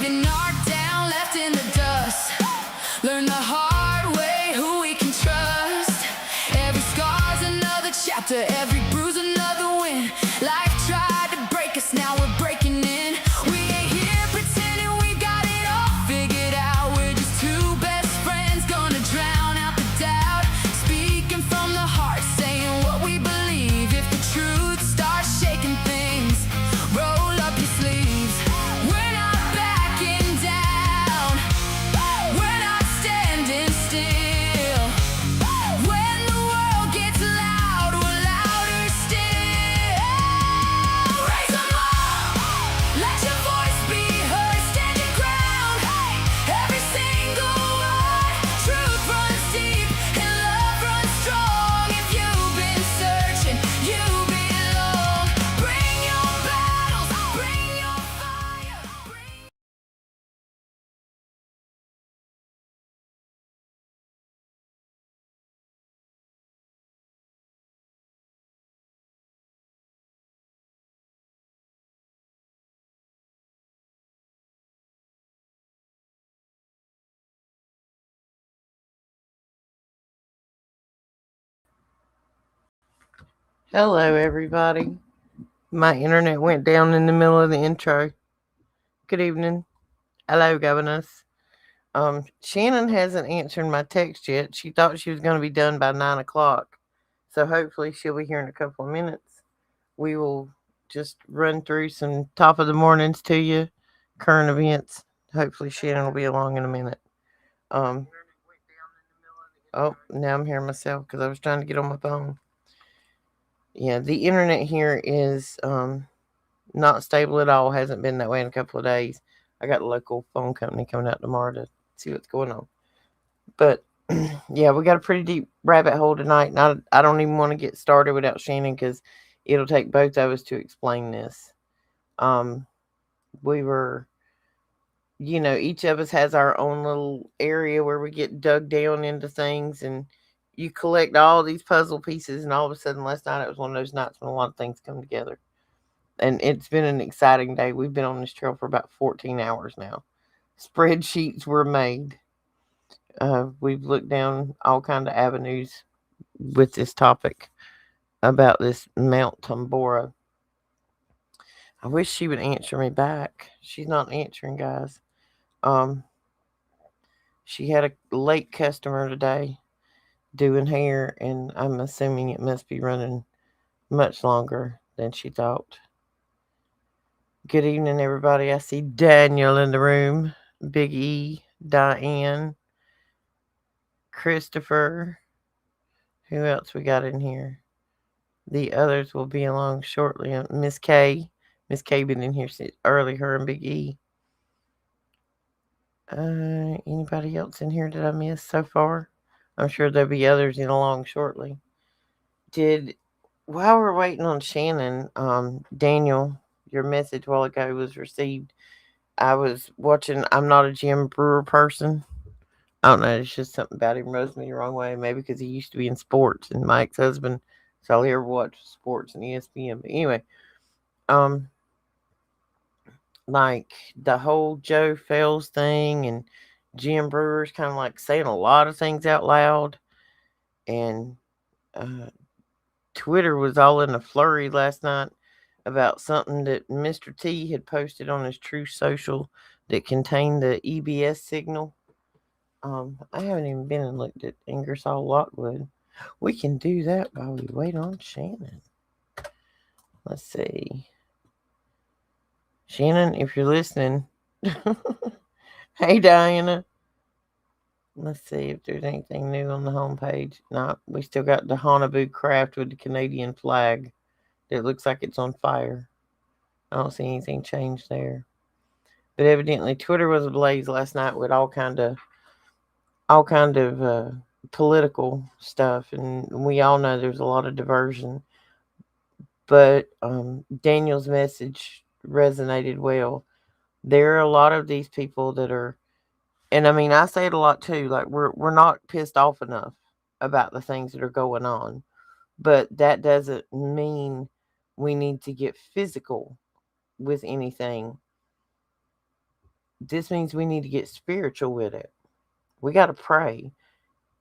leaving our down left in the dust. Learn the hard way who we can trust. Every scar's another chapter, every bruise another win. Life tried to break us, now we're breaking in. We ain't here pretending we got it all figured out. We're just two best friends gonna drown out the doubt. Speaking from the heart, saying what we believe. If the truth starts shaking things, roll up your sleeves. We're not backing down, we're not standing still. When the world gets loud, we're louder still. Raise them up, let your voice be heard, stand your ground. Every single word, truth runs deep and love runs strong. If you've been searching, you belong. Bring your battles, bring your fire, bring. Hello, everybody. My internet went down in the middle of the intro. Good evening. Hello, governors. Shannon hasn't answered my text yet. She thought she was going to be done by 9 o'clock. So hopefully she'll be here in a couple of minutes. We will just run through some top of the mornings to you, current events. Hopefully Shannon will be along in a minute. Oh, now I'm hearing myself because I was trying to get on my phone. Yeah, the internet here is not stable at all. Hasn't been that way in a couple of days. I got a local phone company coming out tomorrow to see what's going on. But yeah, we got a pretty deep rabbit hole tonight, and I don't even want to get started without Shannon because it'll take both of us to explain this. We were, each of us has our own little area where we get dug down into things, and you collect all these puzzle pieces, and all of a sudden last night it was one of those nights when a lot of things come together. And it's been an exciting day. We've been on this trail for about 14 hours now. Spreadsheets were made. We've looked down all kind of avenues with this topic about this Mount Tambora. I wish she would answer me back. She's not answering, guys. She had a late customer today doing hair, and I'm assuming it must be running much longer than she thought. Good evening, everybody. I see Daniel in the room. Big E, Diane, Christopher. Who else we got in here? The others will be along shortly. Miss K. Miss K been in here since early, her and Big E. Anybody else in here that I missed so far? I'm sure there'll be others in along shortly. While we're waiting on Shannon, Daniel, your message a while ago was received. I was watching, I'm not a Jim Brewer person. I don't know, it's just something about him rubs me the wrong way. Maybe because he used to be in sports, and my ex-husband, so he ever watched sports and ESPN. But anyway, like the whole Joe Fells thing, and Jim Brewer's kind of like saying a lot of things out loud, and Twitter was all in a flurry last night about something that Mr. T had posted on his True Social that contained the EBS signal. I haven't even been and looked at Ingersoll Lockwood. We can do that while we wait on Shannon. Let's see. Shannon, if you're listening. Hey, Diana. Let's see if there's anything new on the homepage. No, we still got the Hanabu craft with the Canadian flag. It looks like it's on fire. I don't see anything changed there. But evidently Twitter was ablaze last night with all kind of political stuff, and we all know there's a lot of diversion. But Daniel's message resonated well. There are a lot of these people that are, and I mean, I say it a lot too, like we're not pissed off enough about the things that are going on, but that doesn't mean we need to get physical with anything. This means we need to get spiritual with it. We got to pray.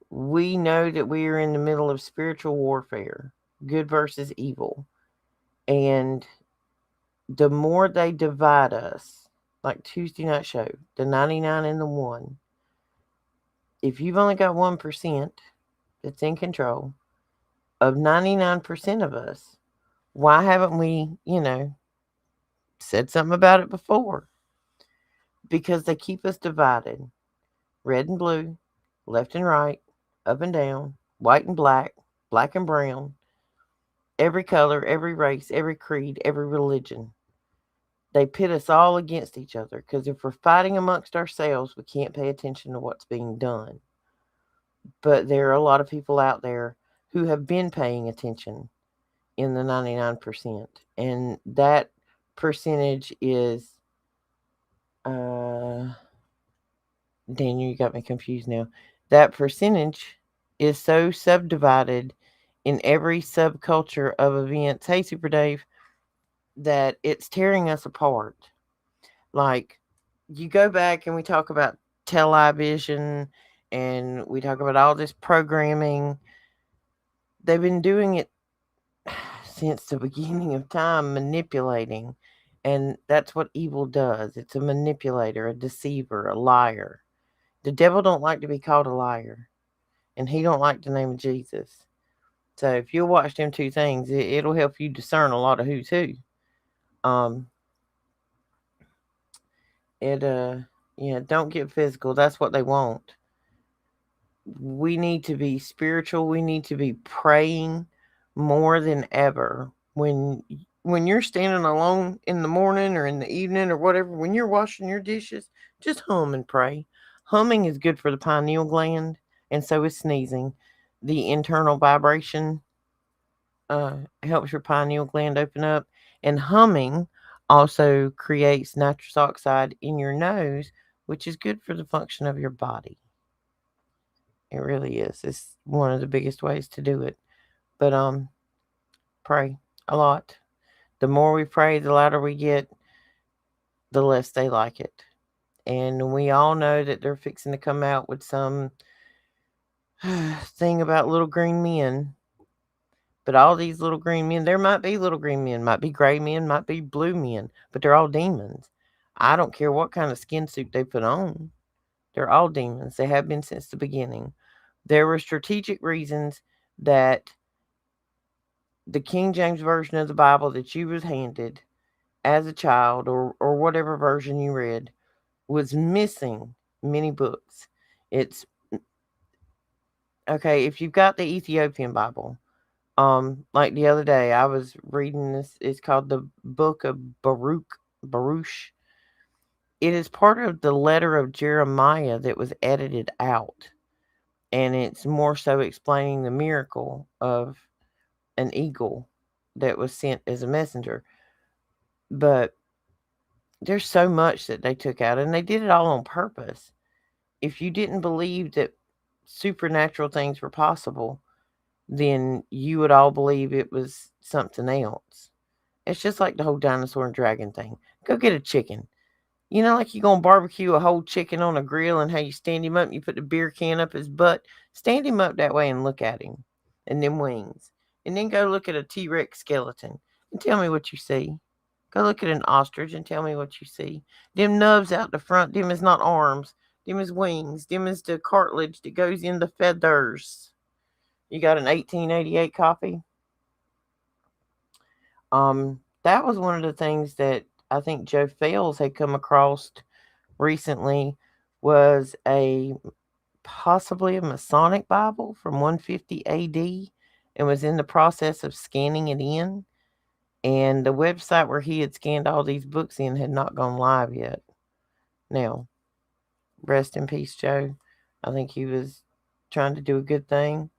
We know that we are in the middle of spiritual warfare, good versus evil. And the more they divide us, like Tuesday night show, the 99 and the 1, if you've only got 1% that's in control of 99% of us, why haven't we, said something about it before? Because they keep us divided, red and blue, left and right, up and down, white and black and brown, every color, every race, every creed, every religion. They pit us all against each other because if we're fighting amongst ourselves, we can't pay attention to what's being done. But there are a lot of people out there who have been paying attention in the 99%. And that percentage is, Daniel, you got me confused now. That percentage is so subdivided in every subculture of events, hey, Super Dave, that it's tearing us apart. Like, you go back and we talk about television and we talk about all this programming. They've been doing it since the beginning of time, manipulating. And that's what evil does. It's a manipulator, a deceiver, a liar. The devil don't like to be called a liar. And he don't like the name of Jesus. So if you'll watch them two things, it'll help you discern a lot of who's who. Um, don't get physical. That's what they want. We need to be spiritual. We need to be praying more than ever. When you're standing alone in the morning or in the evening or whatever, when you're washing your dishes, just hum and pray. Humming is good for the pineal gland, and so is sneezing. The internal vibration helps your pineal gland open up, and humming also creates nitrous oxide in your nose, which is good for the function of your body. It really is. It's one of the biggest ways to do it. But pray a lot. The more we pray, the louder we get, the less they like it. And we all know that they're fixing to come out with some thing about little green men. But all these little green men, there might be little green men, might be gray men, might be blue men, but they're all demons. I don't care what kind of skin suit they put on. They're all demons. They have been since the beginning. There were strategic reasons that the King James Version of the Bible that you was handed as a child or whatever version you read was missing many books. It's okay, if you've got the Ethiopian Bible, like the other day I was reading this, it's called the Book of Baruch. It is part of the letter of Jeremiah that was edited out. And it's more so explaining the miracle of an eagle that was sent as a messenger. But there's so much that they took out, and they did it all on purpose. If you didn't believe that supernatural things were possible, then you would all believe it was something else. It's just like the whole dinosaur and dragon thing. Go get a chicken. Like you're going to barbecue a whole chicken on a grill and how you stand him up and you put the beer can up his butt. Stand him up that way and look at him. And them wings. And then go look at a T-Rex skeleton and tell me what you see. Go look at an ostrich and tell me what you see. Them nubs out the front, them is not arms. Them is wings. Them is the cartilage that goes in the feathers. You got an 1888 copy? That was one of the things that I think Joe Fales had come across recently was possibly a Masonic Bible from 150 AD and was in the process of scanning it in. And the website where he had scanned all these books in had not gone live yet. Now, rest in peace, Joe. I think he was trying to do a good thing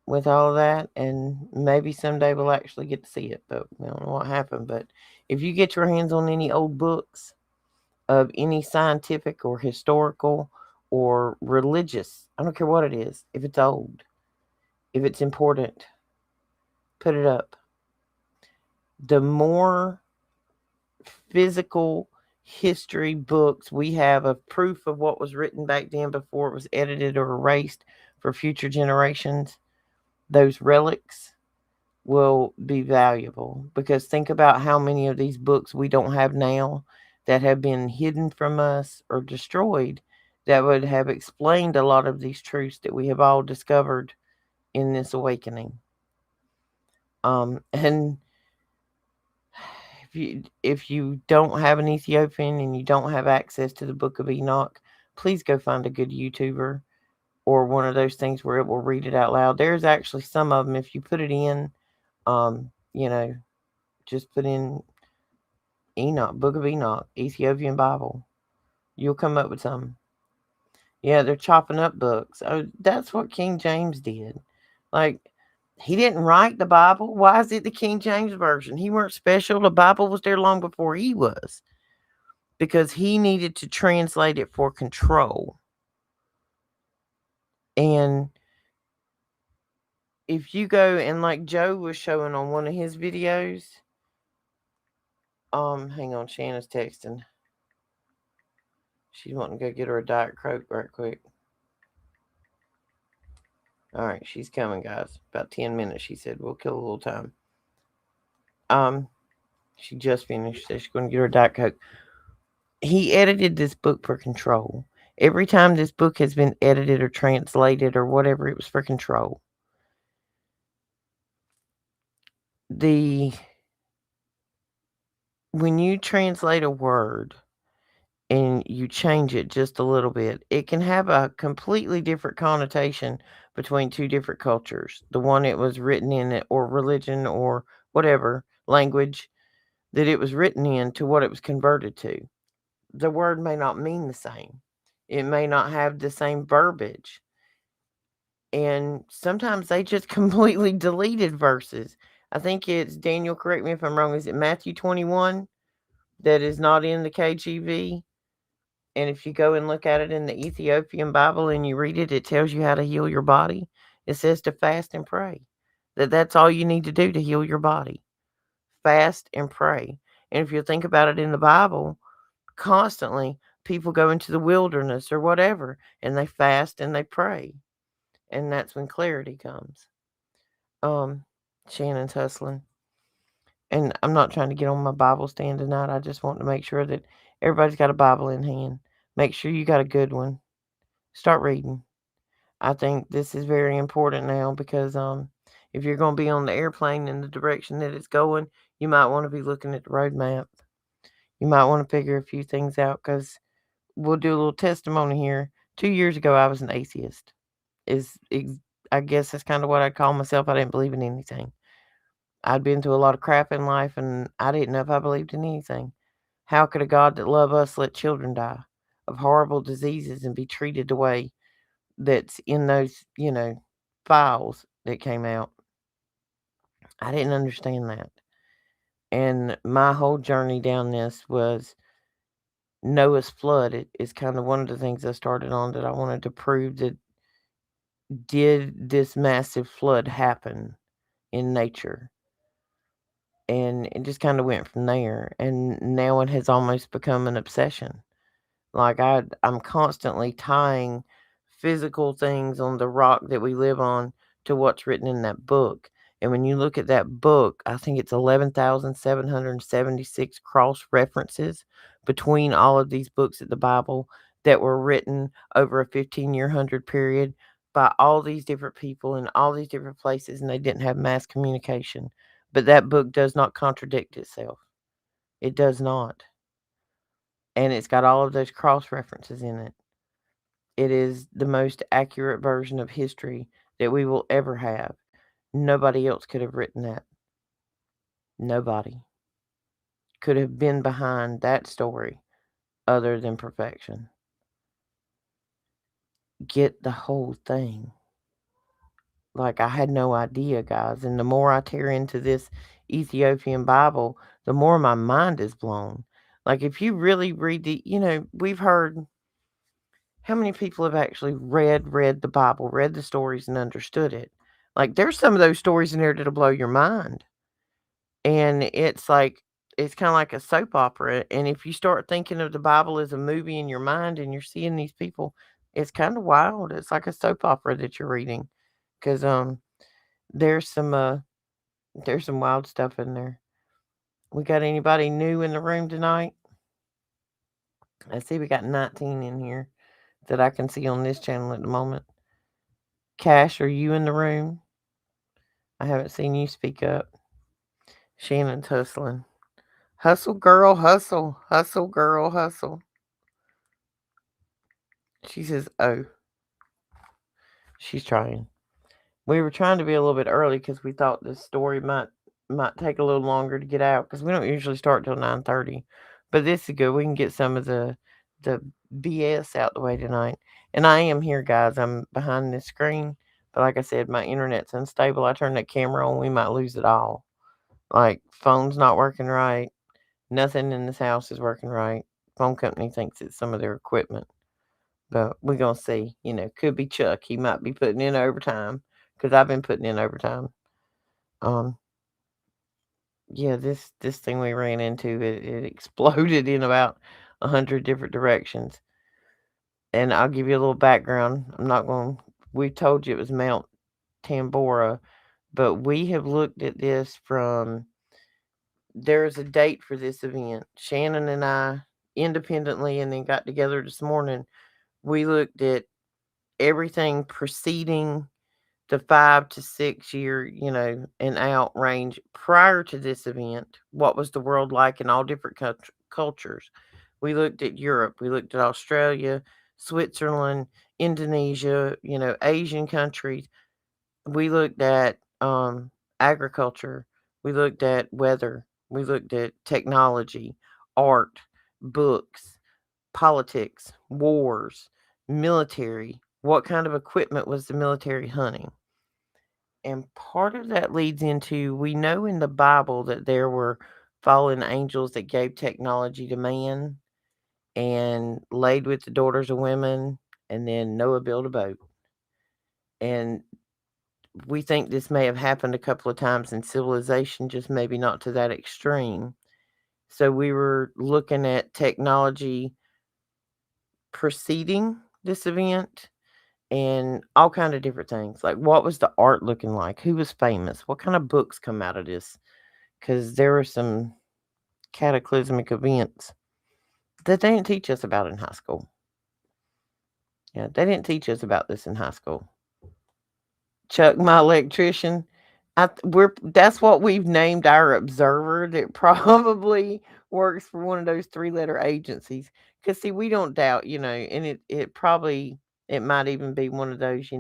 with all of that, and maybe someday we'll actually get to see it, but we don't know what happened. But if you get your hands on any old books of any scientific or historical or religious, I don't care what it is, if it's old, if it's important, put it up. The more physical history books we have of proof of what was written back then before it was edited or erased for future generations, those relics will be valuable. Because think about how many of these books we don't have now that have been hidden from us or destroyed, that would have explained a lot of these truths that we have all discovered in this awakening. And if you don't have an Ethiopian and you don't have access to the Book of Enoch, please go find a good YouTuber or one of those things where it will read it out loud. There's actually some of them, if you put it in, you know, just put in Enoch, Book of Enoch, Ethiopian Bible, you'll come up with some. Yeah, they're chopping up books. Oh, that's what King James did. Like, he didn't write the Bible. Why is it the King James version? He weren't special. The Bible was there long before he was, because he needed to translate it for control. And if you go and, like Joe was showing on one of his videos, hang on, Shanna's texting. She's wanting to go get her a Diet Coke right quick. All right, she's coming, guys. About 10 minutes, she said. We'll kill a little time. She just finished. So she's going to get her a Diet Coke. He edited this book for control. Every time this book has been edited or translated or whatever, it was for control. When you translate a word and you change it just a little bit, it can have a completely different connotation between two different cultures. The one it was written in, or religion, or whatever language that it was written in, to what it was converted to. The word may not mean the same. It may not have the same verbiage. And sometimes they just completely deleted verses. I think it's, Daniel, correct me if I'm wrong, is it Matthew 21 that is not in the KJV? And if you go and look at it in the Ethiopian Bible and you read it, it tells you how to heal your body. It says to fast and pray. That's all you need to do to heal your body. Fast and pray. And if you think about it in the Bible, constantly people go into the wilderness or whatever, and they fast and they pray. And that's when clarity comes. Shannon's hustling. And I'm not trying to get on my Bible stand tonight. I just want to make sure that everybody's got a Bible in hand. Make sure you got a good one. Start reading. I think this is very important now, because if you're going to be on the airplane in the direction that it's going, you might want to be looking at the road map. You might want to figure a few things out, because we'll do a little testimony here. 2 years ago, I was an atheist. I guess that's kind of what I'd call myself. I didn't believe in anything. I'd been through a lot of crap in life, and I didn't know if I believed in anything. How could a God that loved us let children die of horrible diseases and be treated the way that's in those, files that came out? I didn't understand that. And my whole journey down this was Noah's flood. It is kind of one of the things I started on, that I wanted to prove that, did this massive flood happen in nature? And it just kind of went from there. And now it has almost become an obsession. Like, I'm constantly tying physical things on the rock that we live on to what's written in that book. And when you look at that book, I think it's 11,776 cross references between all of these books of the Bible that were written over a 15-year period by all these different people in all these different places, and they didn't have mass communication. But that book does not contradict itself. It does not. And it's got all of those cross references in it. It is the most accurate version of history that we will ever have. Nobody else could have written that. Nobody could have been behind that story other than perfection. Get the whole thing. Like, I had no idea, guys. And the more I tear into this Ethiopian Bible, the more my mind is blown. Like, if you really read we've heard, how many people have actually read the Bible, read the stories, and understood it? Like, there's some of those stories in there that'll blow your mind. And it's like, it's kind of like a soap opera. And if you start thinking of the Bible as a movie in your mind and you're seeing these people, it's kind of wild. It's like a soap opera that you're reading, because there's some uh there's some wild stuff in there. We got anybody new in the room tonight? I see we got 19 in here that I can see on this channel at the moment. Cash, are you in the room? I haven't seen you speak up. Shannon's hustling. Hustle, girl, hustle. Hustle, girl, hustle. She says, oh, she's trying. We were trying to be a little bit early because we thought this story might take a little longer to get out, because we don't usually start till 9:30. But this is good. We can get some of the BS out the way tonight. And I am here, guys. I'm behind this screen. But like I said, my internet's unstable. I turn that camera on, we might lose it all. Like, phone's not working right. Nothing in this house is working right. Phone company thinks it's some of their equipment. But we're going to see. Could be Chuck. He might be putting in overtime, because I've been putting in overtime. Um, yeah, this thing we ran into, it exploded in about 100 different directions. And I'll give you a little background. We told you it was Mount Tambora, but we have looked at this from, there's a date for this event. Shannon and I independently, and then got together this morning. We looked at everything preceding the 5 to 6 year, and out range prior to this event. What was the world like in all different cultures? We looked at Europe, we looked at Australia, Switzerland, Indonesia, Asian countries. We looked at agriculture, we looked at weather, we looked at technology, art, books, politics, wars, military. What kind of equipment was the military hunting? And part of that leads into, we know in the Bible that there were fallen angels that gave technology to man and laid with the daughters of women, and then Noah built a boat. And we think this may have happened a couple of times in civilization, just maybe not to that extreme. So we were looking at technology preceding this event and all kind of different things. Like, what was the art looking like? Who was famous? What kind of books come out of this? Because there were some cataclysmic events that they didn't teach us about in high school. Yeah, they didn't teach us about this in high school. Chuck, my electrician, that's what we've named our observer, that probably works for one of those 3-letter agencies. Because see, we don't doubt, and it might even be one of those,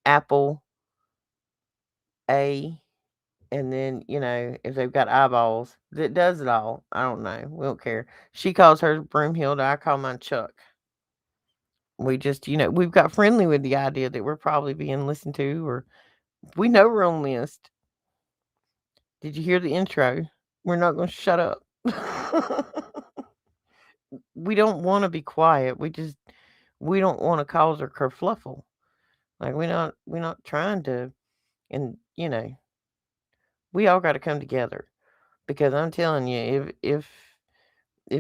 Apple A, and then, if they've got eyeballs that does it all. I don't know. We don't care. She calls hers Broomhilda. I call mine Chuck. We just, we've got friendly with the idea that we're probably being listened to, or we know we're on list. Did you hear the intro? We're not going to shut up. We don't want to be quiet. We don't want to cause a kerfluffle. Like, we're not trying to, and we all got to come together, because I'm telling you, if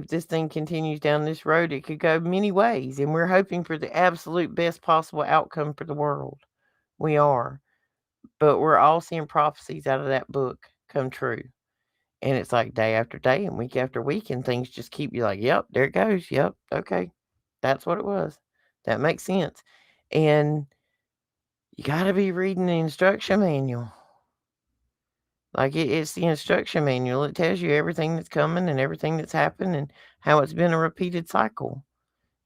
this thing continues down this road, it could go many ways, and we're hoping for the absolute best possible outcome for the world. We are, but we're all seeing prophecies out of that book come true. And it's like day after day and week after week, and things just keep you like, yep, there it goes. Yep, okay. That's what it was. That makes sense. And you got to be reading the instruction manual. Like, it's the instruction manual. It tells you everything that's coming and everything that's happened and how it's been a repeated cycle.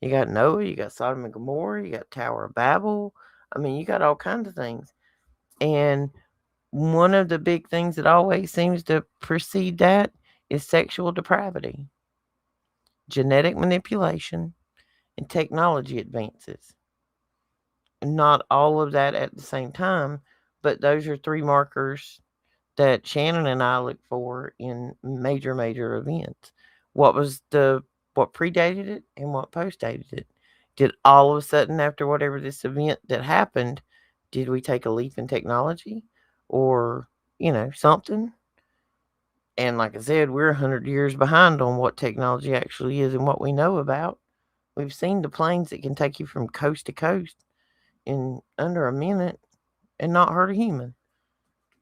You got Noah, you got Sodom and Gomorrah, you got Tower of Babel. I mean, you got all kinds of things. And one of the big things that always seems to precede that is sexual depravity, genetic manipulation, and technology advances. Not all of that at the same time, but those are 3 markers that Shannon and I look for in major, major events. What predated it and what postdated it? Did all of a sudden, after whatever this event that happened, did we take a leap in technology or, something? And like I said, we're 100 years behind on what technology actually is and what we know about. We've seen the planes that can take you from coast to coast in under a minute and not hurt a human.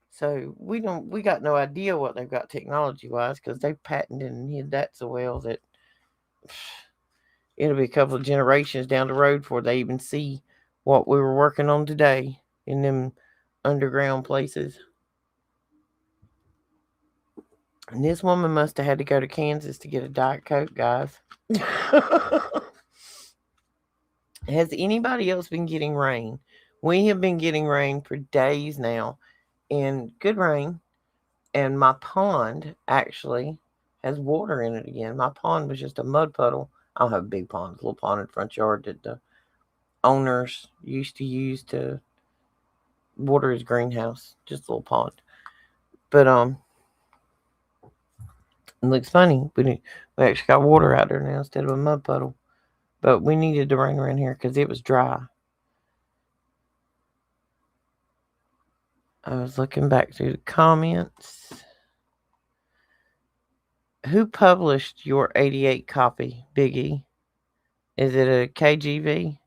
So we got no idea what they've got technology wise because they've patented and hid that so well that it'll be a couple of generations down the road before they even see what we were working on today in them underground places. And this woman must have had to go to Kansas to get a Diet Coke, guys. Has anybody else been getting rain? We have been getting rain for days now, and good rain. And my pond actually has water in it again. My pond was just a mud puddle. I don't have a big pond, a little pond in the front yard that the owners used to use to water his greenhouse. Just a little pond. But it looks funny. We actually got water out there now instead of a mud puddle. But we needed the rain around here because it was dry. I was looking back through the comments. Who published your 88 copy, Biggie? Is it a KGV?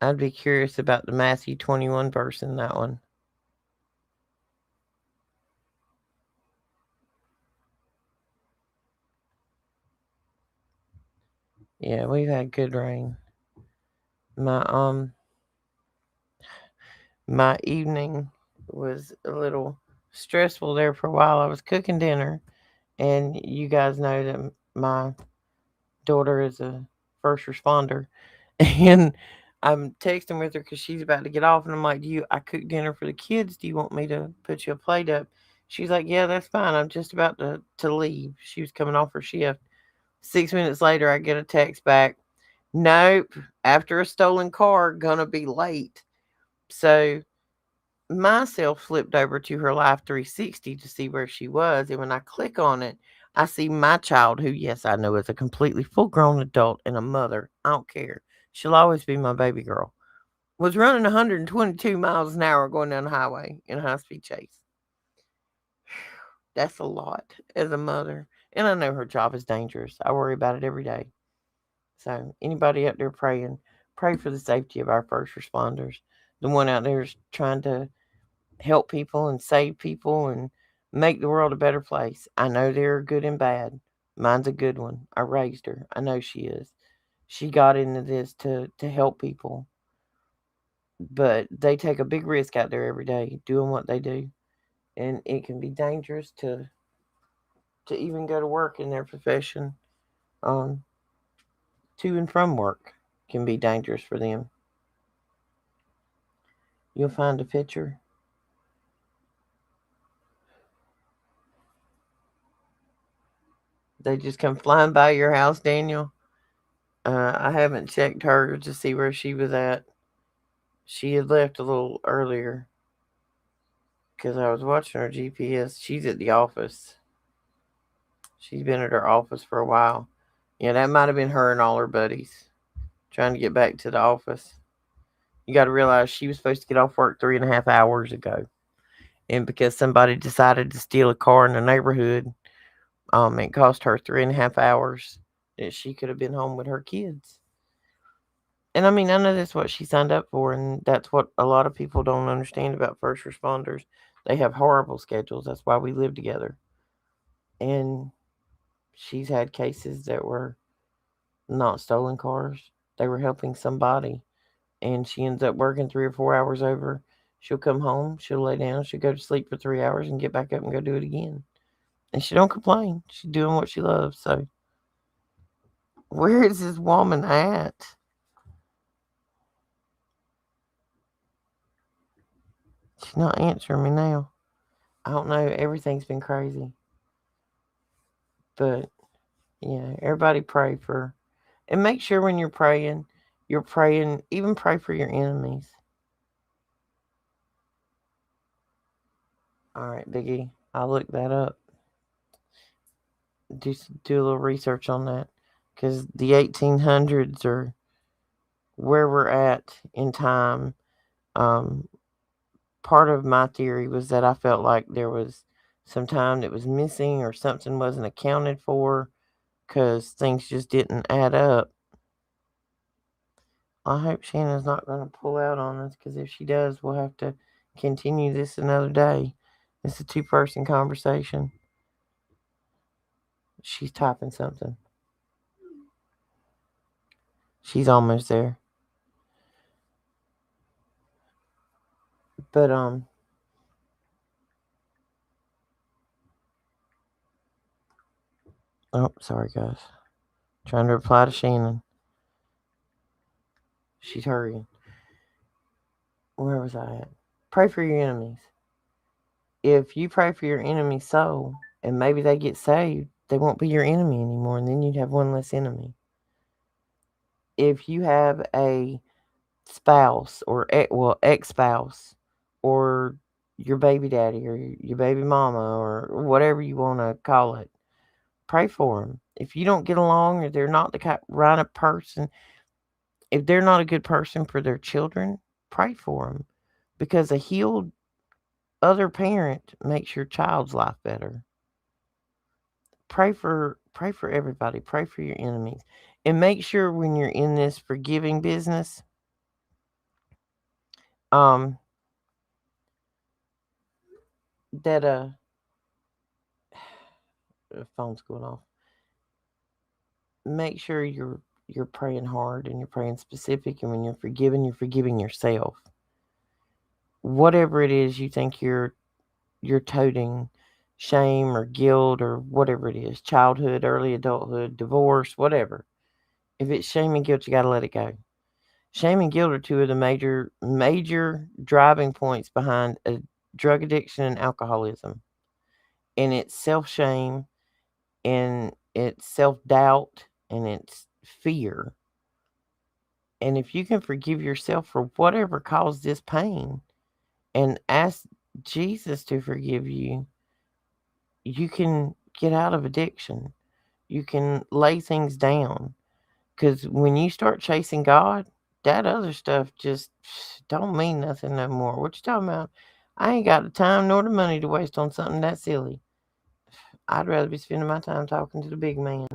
I'd be curious about the Matthew 21 verse in that one. Yeah, we've had good rain. My my evening was a little stressful there for a while. I was cooking dinner, and you guys know that my daughter is a first responder, and I'm texting with her because she's about to get off, and I'm like, I cooked dinner for the kids. Do you want me to put you a plate up?" She's like, "Yeah, that's fine. I'm just about to leave." She was coming off her shift. 6 minutes later, I get a text back. "Nope, after a stolen car, gonna be late." So myself flipped over to her Life 360 to see where she was. And when I click on it, I see my child, who, yes, I know is a completely full grown adult and a mother. I don't care. She'll always be my baby girl. Was running 122 miles an hour going down the highway in a high speed chase. That's a lot as a mother. And I know her job is dangerous. I worry about it every day. So, anybody out there praying, pray for the safety of our first responders. The one out there is trying to help people and save people and make the world a better place. I know they're good and bad. Mine's a good one. I raised her. I know she is. She got into this to help people. But they take a big risk out there every day doing what they do. And it can be dangerous to even go to work in their profession. Um, to and from work can be dangerous for them. You'll find a picture. They just come flying by your house, Daniel. I haven't checked her to see where she was at. She had left a little earlier because I was watching her GPS. She's at the office. She's been at her office for a while. Yeah, that might have been her and all her buddies trying to get back to the office. You got to realize she was supposed to get off work 3.5 hours ago. And because somebody decided to steal a car in the neighborhood, it cost her 3.5 hours that she could have been home with her kids. And I mean, I know that's what she signed up for, and that's what a lot of people don't understand about first responders. They have horrible schedules. That's why we live together. And she's had cases that were not stolen cars. They were helping somebody, and she ends up working 3 or 4 hours over. She'll come home, she'll lay down, she'll go to sleep for 3 hours and get back up and go do it again. And she don't complain. She's doing what she loves. So where is this woman at? She's not answering me now. I don't know. Everything's been crazy. But yeah, everybody pray for, and make sure when you're praying, even pray for your enemies. All right, Biggie, I'll look that up. Do a little research on that because the 1800s are where we're at in time. Um, part of my theory was that I felt like there was some time that was missing or something wasn't accounted for because things just didn't add up. I hope Shanna's not going to pull out on us, because if she does, we'll have to continue this another day. It's a two-person conversation. She's typing something. She's almost there. But oh, sorry guys. Trying to reply to Shannon. She's hurrying. Where was I at? Pray for your enemies. If you pray for your enemy's soul and maybe they get saved, they won't be your enemy anymore, and then you'd have one less enemy. If you have a spouse or ex-spouse or your baby daddy or your baby mama or whatever you want to call it, pray for them. If you don't get along or they're not the right person, if they're not a good person for their children, pray for them, because a healed other parent makes your child's life better. Pray for everybody. Pray for your enemies, and make sure when you're in this forgiving business, that the phone's going off. Make sure you're praying hard and you're praying specific, and when you're forgiving yourself. Whatever it is you think you're toting, shame or guilt or whatever it is, childhood, early adulthood, divorce, whatever. If it's shame and guilt, you got to let it go. Shame and guilt are two of the major driving points behind a drug addiction and alcoholism. And it's self-shame, and it's self-doubt, and it's fear. And if you can forgive yourself for whatever caused this pain and ask Jesus to forgive you, you can get out of addiction. You can lay things down. Because when you start chasing God, that other stuff just don't mean nothing no more. What you talking about? I ain't got the time nor the money to waste on something that silly. I'd rather be spending my time talking to the big man.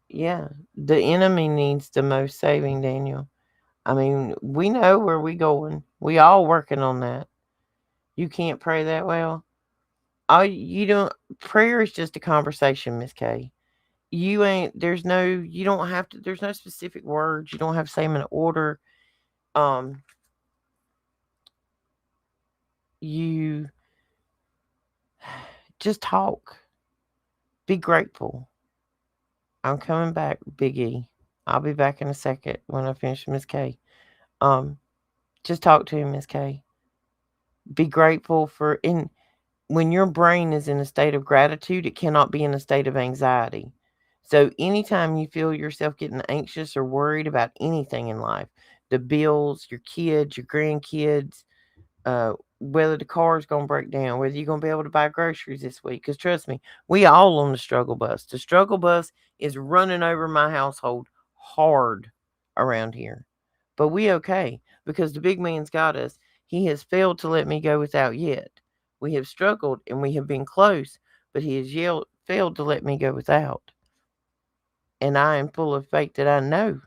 Yeah, the enemy needs the most saving, Daniel. I mean, we know where we going. We all working on that. You can't pray that well. You don't. Prayer is just a conversation, Miss Kay. You don't have to. There's no specific words. You don't have to say them in order. Um, you just talk. Be grateful. I'm coming back, Big E. I'll be back in a second when I finish Miss K. Just talk to him, Miss K. Be grateful for when your brain is in a state of gratitude, it cannot be in a state of anxiety. So anytime you feel yourself getting anxious or worried about anything in life, the bills, your kids, your grandkids, whether the car is going to break down, whether you're going to be able to buy groceries this week. Because trust me, we all on the struggle bus. The struggle bus is running over my household hard around here. But we okay, because the big man's got us. He has failed to let me go without yet. We have struggled and we have been close, but he has failed to let me go without. And I am full of faith that I know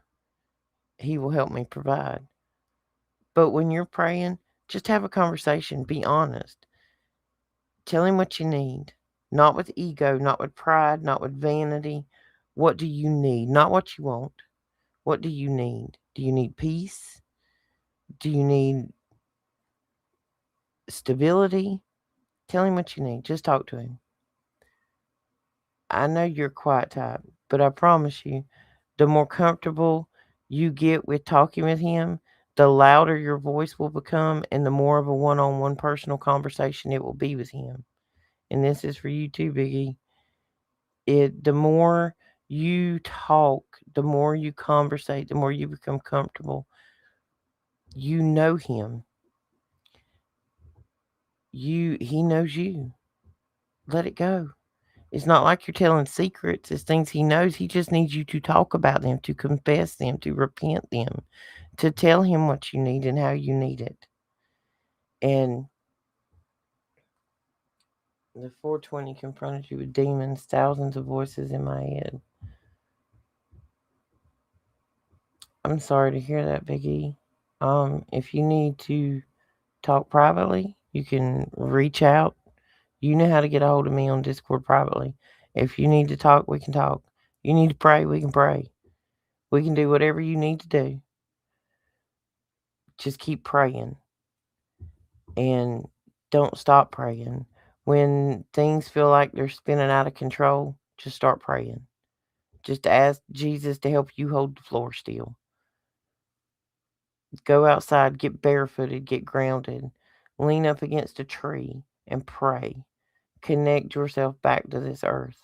he will help me provide. But when you're praying, just have a conversation. Be honest. Tell him what you need. Not with ego, not with pride, not with vanity. What do you need? Not what you want. What do you need? Do you need peace? Do you need stability? Tell him what you need. Just talk to him. I know you're quiet type, but I promise you, the more comfortable you get with talking with him, the louder your voice will become, and the more of a one-on-one personal conversation it will be with him. And this is for you too, Biggie. The more you talk, the more you conversate, the more you become comfortable. You know him. He knows you. Let it go. It's not like you're telling secrets. It's things he knows. He just needs you to talk about them, to confess them, to repent them, to tell him what you need and how you need it. And the 420 confronted you with demons, thousands of voices in my head. I'm sorry to hear that, Biggie. If you need to talk privately, you can reach out. You know how to get a hold of me on Discord privately. If you need to talk, we can talk. You need to pray, we can pray. We can do whatever you need to do. Just keep praying and don't stop praying. When things feel like they're spinning out of control, just start praying. Just ask Jesus to help you hold the floor still. Go outside, get barefooted, get grounded, lean up against a tree and pray. Connect yourself back to this earth.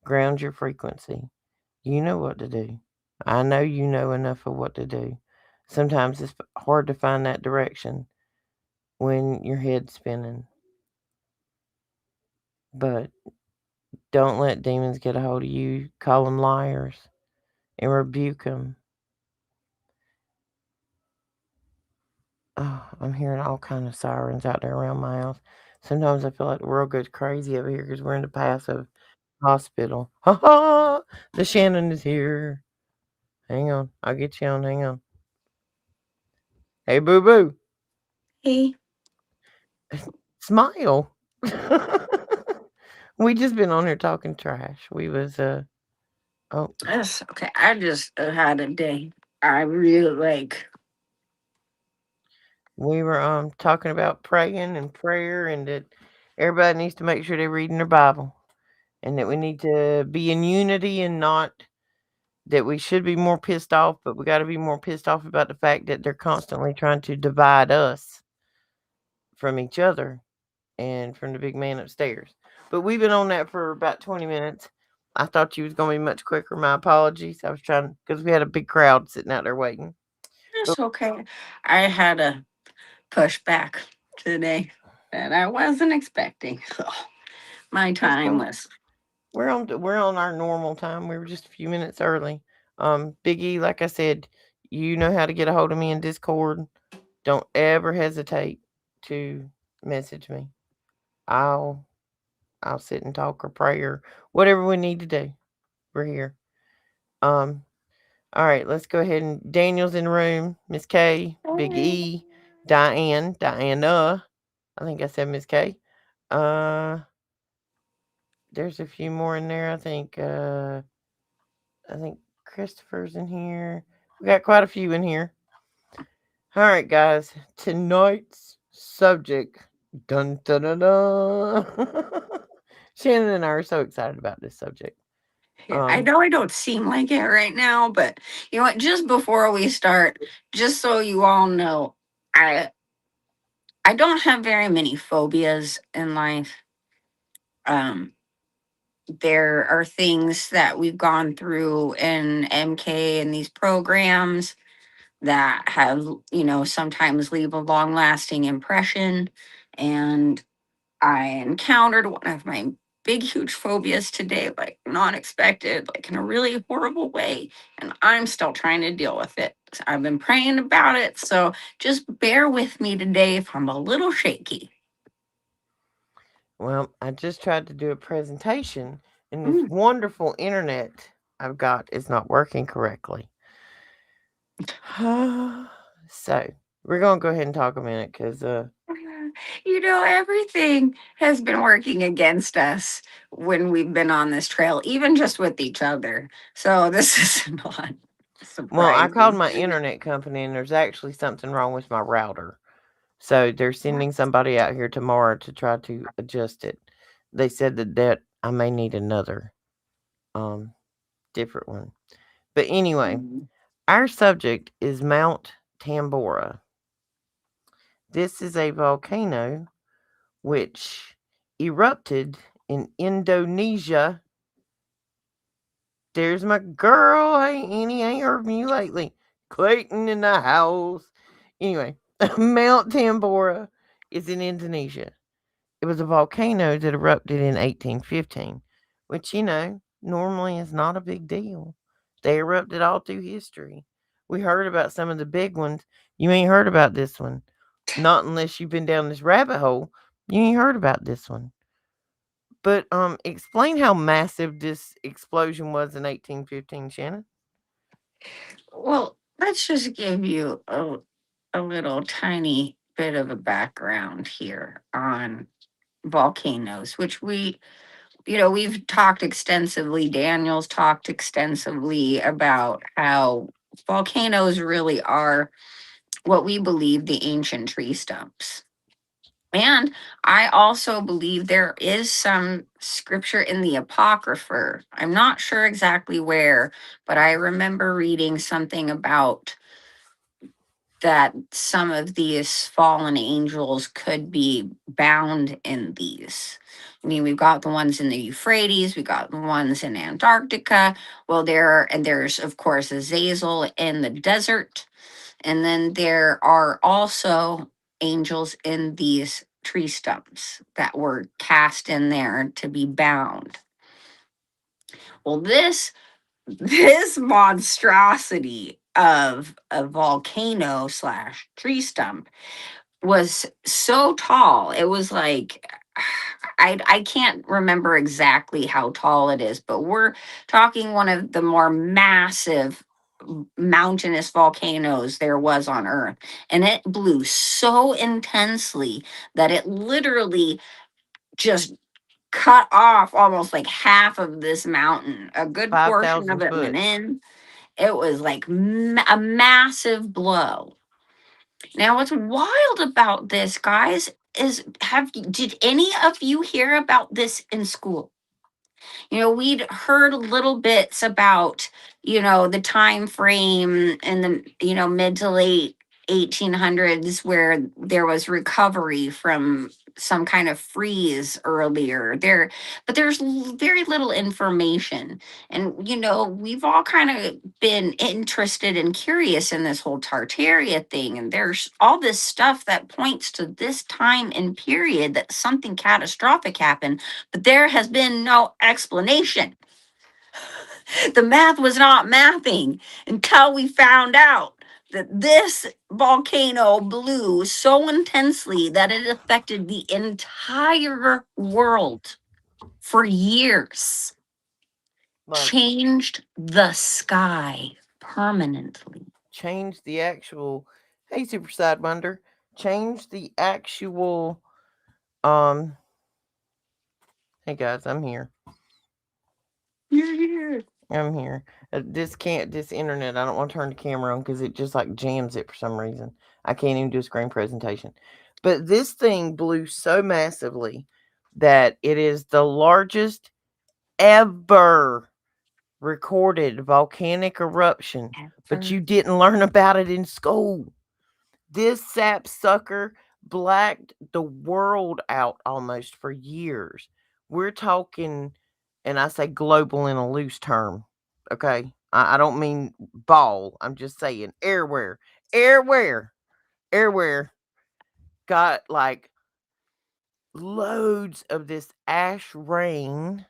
Ground your frequency. You know what to do. I know you know enough of what to do. Sometimes it's hard to find that direction when your head's spinning. But don't let demons get a hold of you. Call them liars and rebuke them. Oh, I'm hearing all kind of sirens out there around my house. Sometimes I feel like the world goes crazy over here because we're in the passive hospital. Ha ha! The Shannon is here. Hang on, I'll get you on. Hang on. Hey, boo boo, Hey, smile. We just been on here talking trash. We was oh, that's okay. I just had a day. I really like. we were talking about praying and prayer and that everybody needs to make sure they're reading their Bible and that we need to be in unity and not that we should be more pissed off, but we got to be more pissed off about the fact that they're constantly trying to divide us from each other and from the big man upstairs. But we've been on that for about 20 minutes. I thought you was going to be much quicker. My apologies. I was trying because we had a big crowd sitting out there waiting. But It's okay. I had to push back today that I wasn't expecting. So my that's time cool. was. We're on our normal time. We were just a few minutes early. Big E, like I said, you know how to get a hold of me in Discord. Don't ever hesitate to message me. I'll I'll sit and talk or pray or whatever we need to do. We're here. Um, all right, let's go ahead and Daniel's in the room. Miss K, Big E, Diana. I think I said Miss K. Uh, there's a few more in there. I think Christopher's in here. We got quite a few in here. All right, guys. Tonight's subject. Dun dun dun dun. Shannon and I are so excited about this subject. Yeah, I Um, know I don't seem like it right now, but you know what? Just before we start, just so you all know, I I don't have very many phobias in life. Um, there are things that we've gone through in MK and these programs that have, sometimes leave a long lasting impression. And I encountered one of my big, huge phobias today, like not expected, like in a really horrible way. And I'm still trying to deal with it. So I've been praying about it. So just bear with me today if I'm a little shaky. well, I just tried to do a presentation, and this Mm. wonderful internet I've got is not working correctly. So we're gonna go ahead and talk a minute because Everything has been working against us when we've been on this trail, even just with each other. So this is not well, I called surprising. my internet company, and there's actually something wrong with my router. So they're sending somebody out here tomorrow to try to adjust it. They said that I may need another um different one. But anyway, our subject is Mount Tambora. This is a volcano which erupted in Indonesia. There's my girl. Hey, Annie, I ain't heard from you lately. Clayton in the house. Anyway, Mount Tambora is in Indonesia. It was a volcano that erupted in 1815, which, normally is not a big deal. They erupted all through history. We heard about some of the big ones. You ain't heard about this one. Not unless you've been down this rabbit hole. You ain't heard about this one. But explain how massive this explosion was in 1815, Shannon. Well, let's just give you a little tiny bit of a background here on volcanoes, which we've talked extensively. Daniel's talked extensively about how volcanoes really are what we believe the ancient tree stumps. And I also believe there is some scripture in the Apocrypha. I'm not sure exactly where, but I remember reading something about that some of these fallen angels could be bound in these. I mean, we've got the ones in the Euphrates, we got the ones in Antarctica. Well, there's of course Azazel in the desert, and then there are also angels in these tree stumps that were cast in there to be bound. Well, this monstrosity of a volcano slash tree stump was so tall. It was like I can't remember exactly how tall it is, but we're talking one of the more massive mountainous volcanoes there was on Earth. And it blew so intensely that it literally just cut off almost like half of this mountain. A good portion of 5,000 it went foot. in. It was like a massive blow. Now, what's wild about this, guys, is did any of you hear about this in school? We'd heard little bits about, the time frame in the, mid to late 1800s where there was recovery from some kind of freeze earlier there, but there's very little information. And we've all kind of been interested and curious in this whole Tartaria thing, and there's all this stuff that points to this time and period that something catastrophic happened, but there has been no explanation. The math was not mathing until we found out that this volcano blew so intensely that it affected the entire world for years, Like, changed the sky permanently. change the actual. Hey, Super Sidewinder. Change the actual. Um. Hey, guys, I'm here. Yeah. I'm here. This internet, I don't want to turn the camera on because it just like jams it for some reason. I can't even do a screen presentation. But this thing blew so massively that it is the largest ever recorded volcanic eruption, but you didn't learn about it in school. This sapsucker blacked the world out almost for years. We're talking, and I say global in a loose term. Okay. I don't mean ball. I'm just saying airware. Airware. Airware got like loads of this ash rain.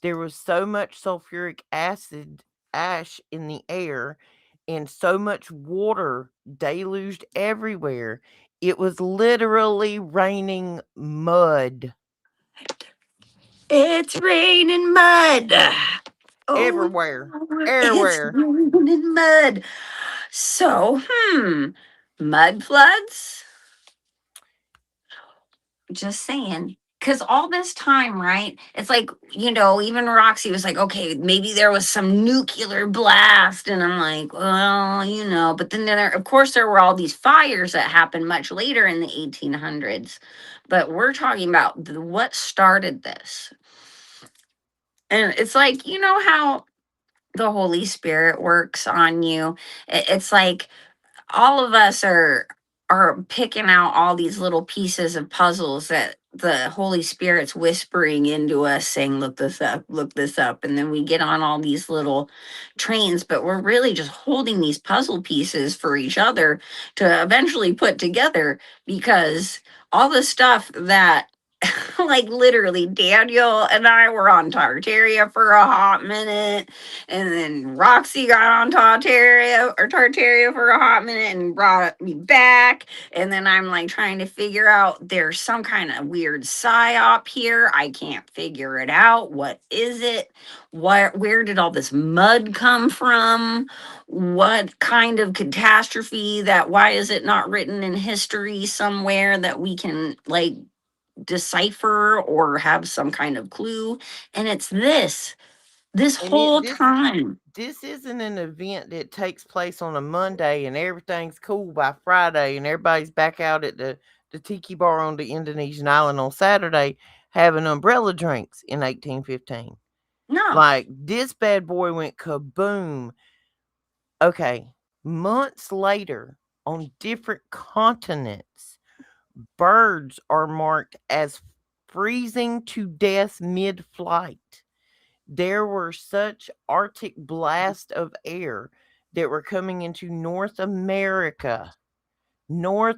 There was so much sulfuric acid ash in the air and so much water deluged everywhere. It was literally raining mud It's raining mud. Oh, everywhere. it's Everywhere. raining mud. So, mud floods? Just saying. Because all this time, right? It's like, even Roxy was like, okay, maybe there was some nuclear blast. And I'm like, well, but then of course, there were all these fires that happened much later in the 1800s. But we're talking about what started this. And it's like, how the Holy Spirit works on you. It's like all of us are picking out all these little pieces of puzzles that the Holy Spirit's whispering into us, saying, look this up. And then we get on all these little trains, but we're really just holding these puzzle pieces for each other to eventually put together, because all the stuff that like literally Daniel and I were on Tartaria for a hot minute, and then Roxy got on Tartaria for a hot minute and brought me back, and then I'm like trying to figure out there's some kind of weird psyop here. I can't figure it out. What is it? Where did all this mud come from? What kind of catastrophe that why is it not written in history somewhere that we can like decipher or have some kind of clue? And it's this And it whole time. this isn't an event that takes place on a Monday and everything's cool by Friday and everybody's back out at the tiki bar on the Indonesian island on Saturday having umbrella drinks in 1815. No. Like, this bad boy went kaboom. Okay, months later, on different continents, birds are marked as freezing to death mid-flight. There were such Arctic blasts of air that were coming into North America, New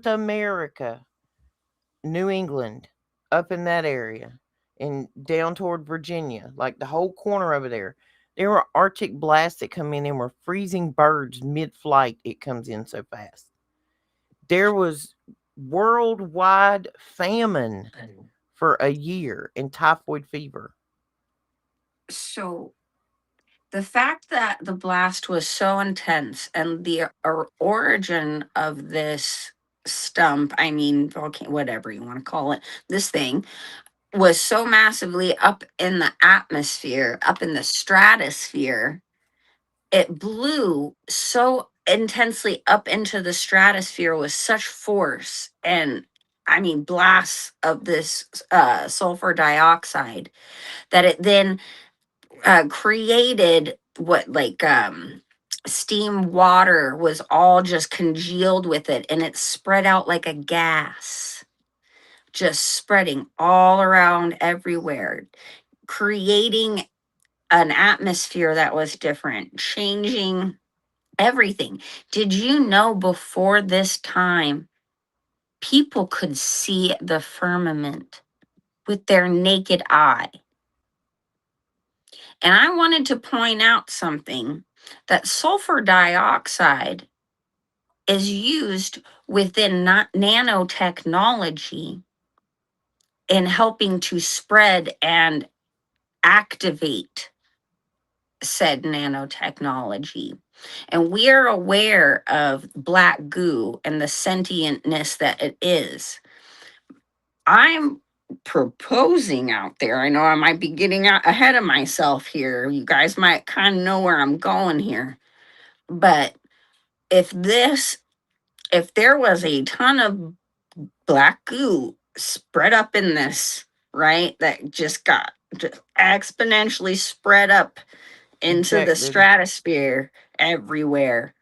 England, up in that area, and down toward Virginia, like the whole corner over there. There were Arctic blasts that come in and were freezing birds mid-flight. It comes in so fast. There was worldwide famine for a year and typhoid fever. So the fact that the blast was so intense and the origin of this stump, I mean, whatever you want to call it, this thing was so massively up in the atmosphere, up in the stratosphere, it blew so intensely up into the stratosphere with such force and I mean blasts of this sulfur dioxide that it then created what like steam water was all just congealed with it and it spread out like a gas, just spreading all around everywhere, creating an atmosphere that was different, changing everything. Did you know before this time, people could see the firmament with their naked eye? And I wanted to point out something that sulfur dioxide is used within nanotechnology in helping to spread and activate said nanotechnology. And we are aware of black goo and the sentientness that it is. I'm proposing out there. I know I might be getting out ahead of myself here. You guys might kind of know where I'm going here. But if there was a ton of black goo spread up in this, right, that just got just exponentially spread up into the Injected. stratosphere everywhere,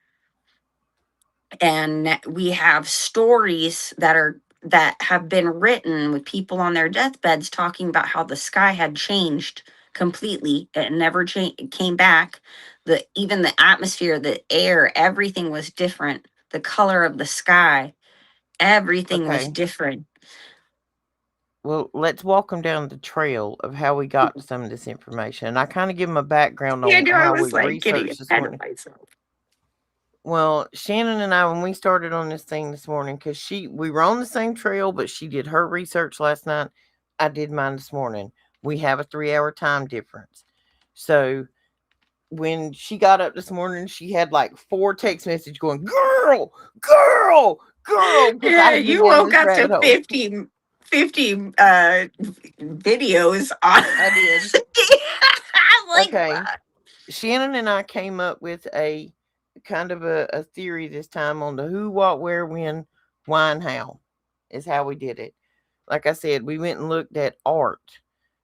and we have stories that have been written with people on their deathbeds talking about how the sky had changed completely. It never came back. Even the atmosphere, the air, everything was different. The color of the sky, everything was Okay. different. Well, let's walk them down the trail of how we got to some of this information. And I kind of give them a background Yeah, on no, I how we was like getting researched this ahead of morning. myself. Well, Shannon and I, when we started on this thing this morning, because we were on the same trail, but she did her research last night. I did mine this morning. We have a 3-hour time difference. So when she got up this morning, she had like 4 text messages going, girl, girl, girl, because I Yeah, had been you down woke this up rabbit to hole. 50 videos on. I did. I'm like, Okay. what? Shannon and I came up with a kind of a theory this time on the who, what, where, when, why, and how is how we did it. Like I said, we went and looked at art.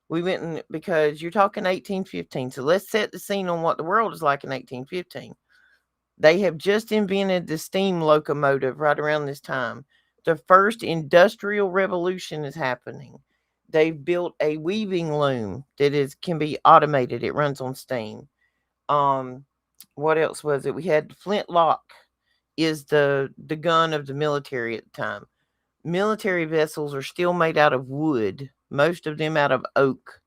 We went and because you're talking 1815. So let's set the scene on what the world is like in 1815. They have just invented the steam locomotive right around this time. The first industrial revolution is happening. They've built a weaving loom that can be automated. It runs on steam. Um, what else was it? We had flintlock is the gun of the military at the time. Military vessels are still made out of wood most of them out of oak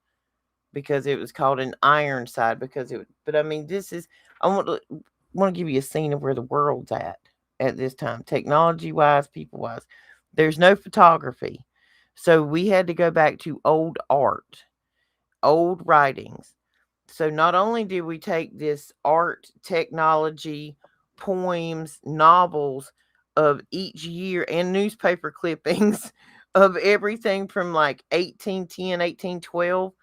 because it was called an Ironside because it. But I mean, this is I want to give you a scene of where the world's at this time, technology wise, people wise. There's no photography, so we had to go back to old art, old writings. So not only did we take this art, technology, poems, novels of each year and newspaper clippings of everything from like 1810, 1812,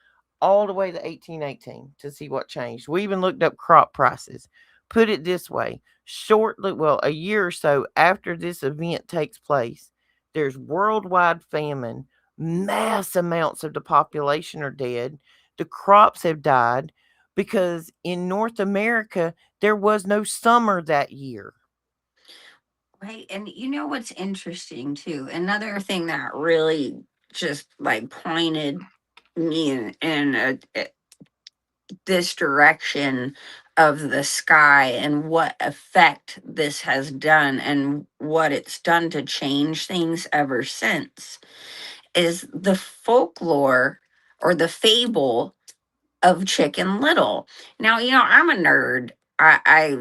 all the way to 1818 to see what changed. We even looked up crop prices. Put it this way, shortly, well, a year or so after this event takes place, there's worldwide famine. Mass amounts of the population are dead. The crops have died because in North America, there was no summer that year. Right. And you know what's interesting too? Another thing that really just like pointed me in this direction of the sky and what effect this has done and what it's done to change things ever since is the folklore or the fable of Chicken Little. Now, I'm a nerd. I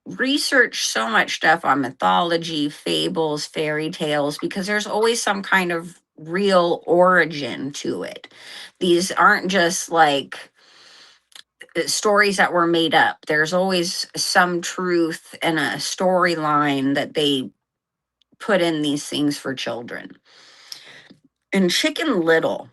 research so much stuff on mythology, fables, fairy tales, because there's always some kind of real origin to it. These aren't just like stories that were made up. There's always some truth and a storyline that they put in these things for children. And Chicken Little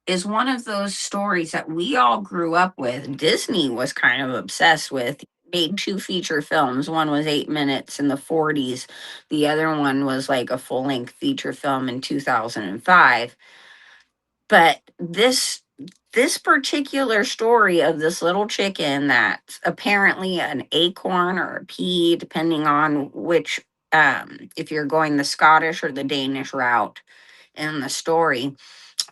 is one of those stories that we all grew up with. Disney was kind of obsessed with. Made two feature films. One was 8 minutes in the 40s. The other one was like a full length feature film in 2005. But this particular story of this little chicken that's apparently an acorn or a pea, depending on which, if you're going the Scottish or the Danish route in the story,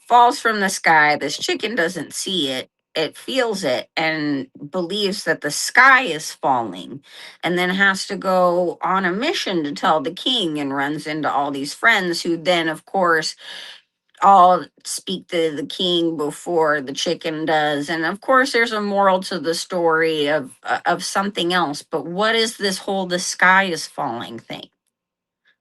falls from the sky. This chicken doesn't see it. It feels it and believes that the sky is falling, and then has to go on a mission to tell the king, and runs into all these friends who then, of course, all speak to the king before the chicken does. And of course, there's a moral to the story of something else. But what is this whole the sky is falling thing?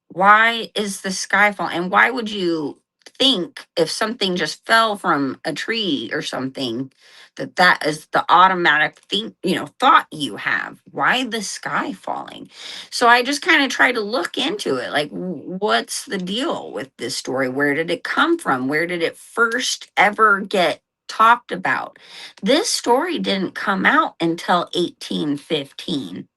Why is the sky falling? And why would you think if something just fell from a tree or something that that is the automatic thing, thought you have? Why the sky falling? So I just kind of try to look into it. Like, what's the deal with this story? Where did it come from? Where did it first ever get talked about? This story didn't come out until 1815,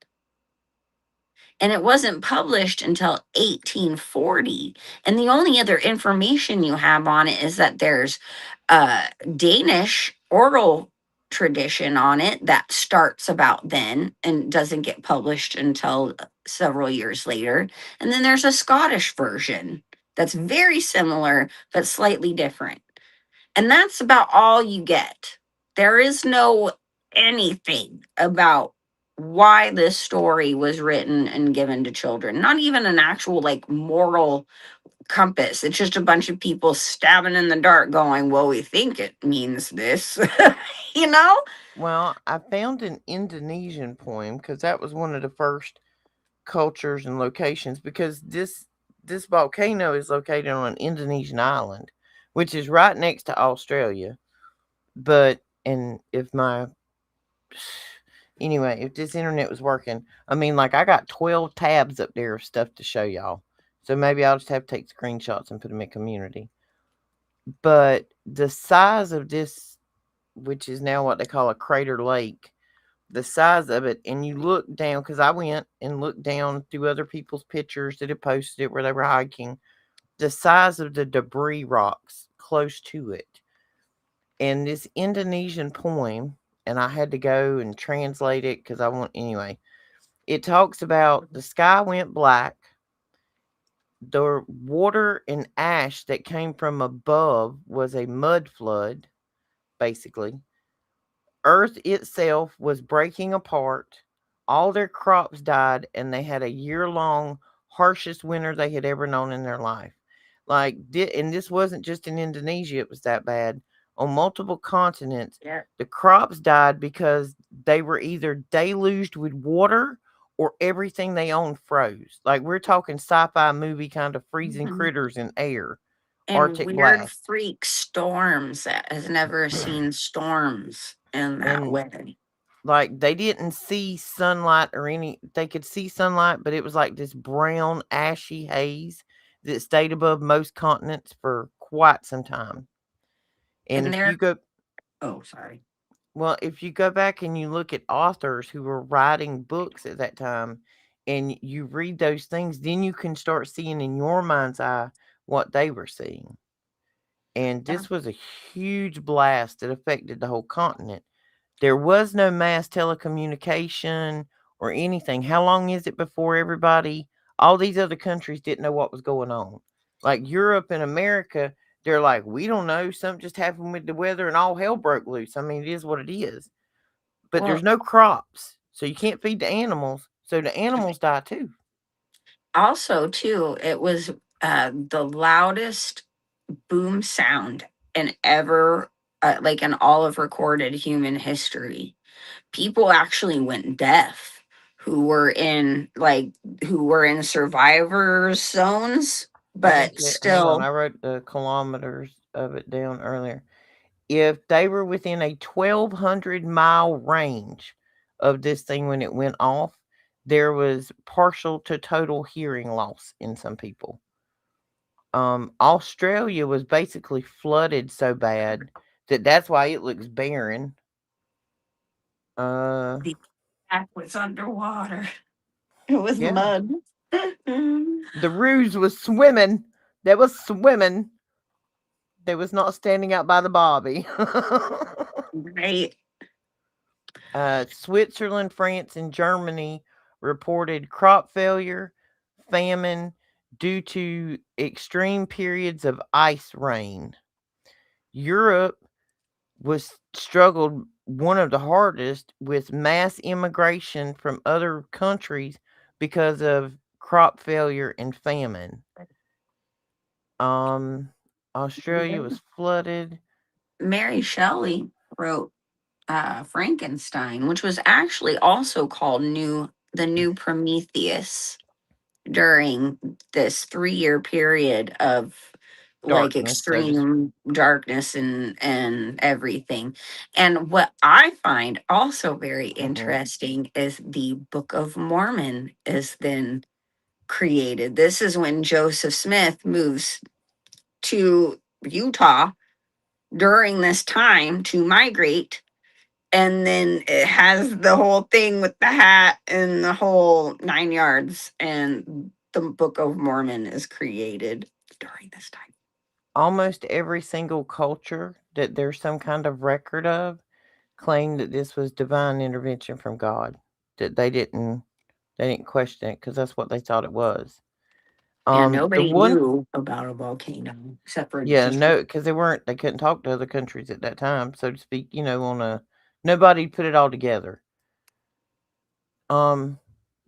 and it wasn't published until 1840. And the only other information you have on it is that there's a Danish oral tradition on it that starts about then and doesn't get published until several years later. And then there's a Scottish version that's very similar but slightly different. And that's about all you get. There is no anything about why this story was written and given to children. Not even an actual like moral compass. It's just a bunch of people stabbing in the dark going, well, we think it means this, you know? Well, I found an Indonesian poem because that was one of the first cultures and locations because this volcano is located on an Indonesian island, which is right next to Australia. But and if my anyway, if this internet was working, I mean, like I got 12 tabs up there of stuff to show y'all. So maybe I'll just have to take screenshots and put them in community. But the size of this, which is now what they call a crater lake, the size of it, and you look down, because I went and looked down through other people's pictures that had posted it where they were hiking, the size of the debris rocks close to it. And this Indonesian poem, and I had to go and translate it because anyway, it talks about the sky went black, the water and ash that came from above was a mud flood, basically. Earth itself was breaking apart. All their crops died, and they had a year long, harshest winter they had ever known in their life. And this wasn't just in Indonesia, it was that bad. On multiple continents, Yeah. the crops died because they were either deluged with water or everything they owned froze. Like we're talking sci-fi movie kind of freezing Mhm. critters in air, And Arctic weird blast. freak storms that has never seen storms in that And way. like they didn't see sunlight or any they could see sunlight, but it was like this brown ashy haze that stayed above most continents for quite some time. And And if you there, go oh, sorry. well, if you go back and you look at authors who were writing books at that time and you read those things, then you can start seeing in your mind's eye what they were seeing. And Yeah. this was a huge blast that affected the whole continent. There was no mass telecommunication or anything. How long is it before all these other countries didn't know what was going on? Like Europe and America, they're like, we don't know. Something just happened with the weather and all hell broke loose. I mean, it is what it is. But there's Well, no crops. So you can't feed the animals. So the animals die too. also, too, it was the loudest boom sound in ever, like in all of recorded human history. People actually went deaf who were in like who were in survivor zones, I think but hold on, I still. wrote the kilometers of it down earlier. If they were within a 1,200-mile range of this thing when it went off, there was partial to total hearing loss in some people. Australia was basically flooded so bad that that's why it looks barren. Uh, The act was underwater. It was yeah. mud. The ruse was swimming. They was swimming. They was not standing out by the bobby. Right. Switzerland, France, and Germany reported crop failure, famine due to extreme periods of ice rain. Europe was struggled one of the hardest with mass immigration from other countries because of crop failure and famine. Um, Australia was flooded. Mary Shelley wrote Frankenstein, which was actually also called the New Prometheus during this 3-year period of like Darkness, so to speak. extreme darkness and everything. And what I find also very Mhm. interesting is the Book of Mormon is then created. This is when Joseph Smith moves to Utah during this time to migrate, and then it has the whole thing with the hat and the whole 9 yards, and the Book of Mormon is created during this time. Almost every single culture that there's some kind of record of claimed that this was divine intervention from God. That they didn't question it because that's what they thought it was. Yeah, The nobody one knew about a volcano except for Yeah, just no, because they couldn't talk to other countries at that time, so to speak. On a nobody put it all together. Um,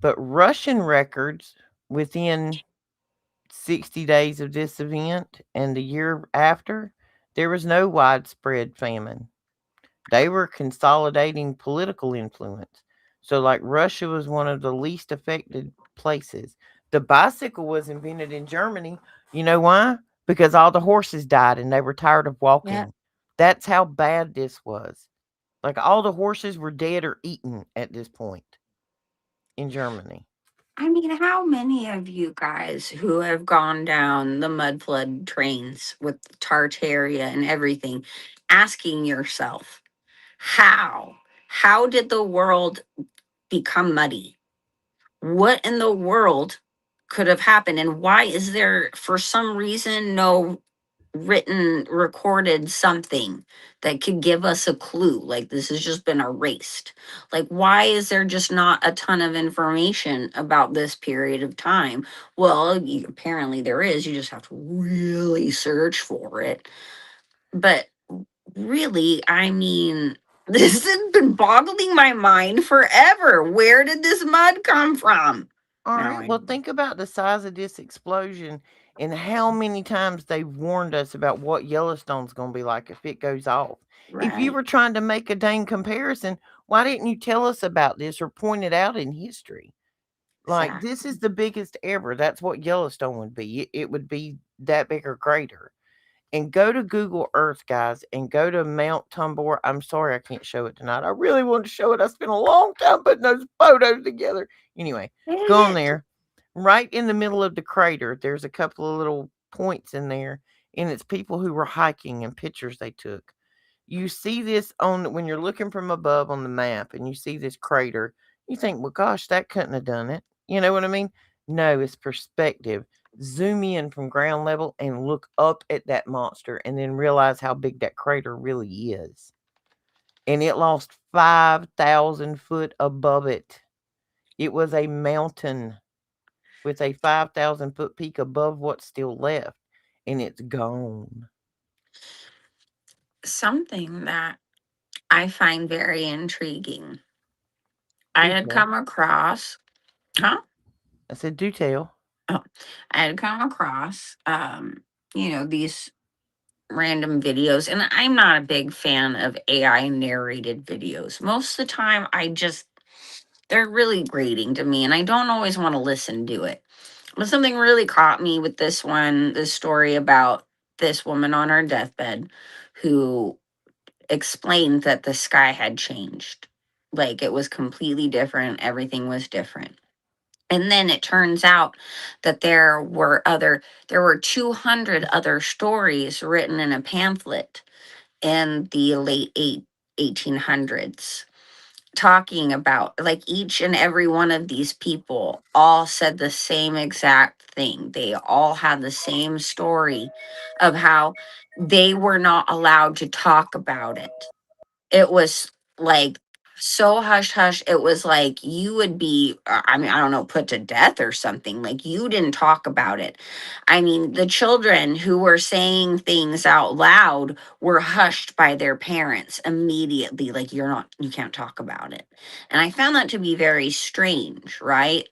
but Russian records within 60 days of this event and the year after, there was no widespread famine. They were consolidating political influence. So, like, Russia was one of the least affected places. The bicycle was invented in Germany. You know why? Because all the horses died and they were tired of yeah. walking. That's how bad this was. Like, all the horses were dead or eaten at this point in Germany. I mean, how many of you guys who have gone down the mud flood trains with Tartaria and everything, asking yourself, how? How did the world become muddy? What in the world could have happened? And why is there, for some reason, no written, recorded something that could give us a clue? Like this has just been erased. Like, why is there just not a ton of information about this period of time? Well, apparently there is. You just have to really search for it. But really, I mean, this has been boggling my mind forever. Where did this mud come from? All Now right. I Well, know. think about the size of this explosion and how many times they've warned us about what Yellowstone's going to be like if it goes off. If you Right. were trying to make a dang comparison, why didn't you tell us about this or point it out in history? Like, this is Exactly. the biggest ever. That's what Yellowstone would be. It would be that big or greater. And go to Google Earth, guys, and go to Mount Tambora. I'm sorry I can't show it tonight. I really wanted to show it. I spent a long time putting those photos together. Anyway, Dang go on it. there. Right in the middle of the crater, there's a couple of little points in there, and it's people who were hiking and pictures they took. You see this on when you're looking from above on the map and you see this crater, you think, well, gosh, that couldn't have done it. You know what I mean? No, it's perspective. Zoom in from ground level and look up at that monster and then realize how big that crater really is. And it lost 5,000 foot above it. It was a mountain with a 5,000 foot peak above what's still left, and it's gone. Something that I find very intriguing. I Do had tell. come across, huh? I said, do tell. Oh, I had come across, these random videos, and I'm not a big fan of AI narrated videos. Most of the time, they're really grating to me, and I don't always want to listen to it. But something really caught me with this story about this woman on her deathbed who explained that the sky had changed. Like it was completely different, everything was different. And then it turns out that there were 200 other stories written in a pamphlet in the late 1800s talking about, like, each and every one of these people all said the same exact thing. They all had the same story of how they were not allowed to talk about it. It was like so hush hush. It was like you would be, I mean, I don't know, put to death or something. Like you didn't talk about it. I mean, the children who were saying things out loud were hushed by their parents immediately. Like, you can't talk about it. And I found that to be very strange, right?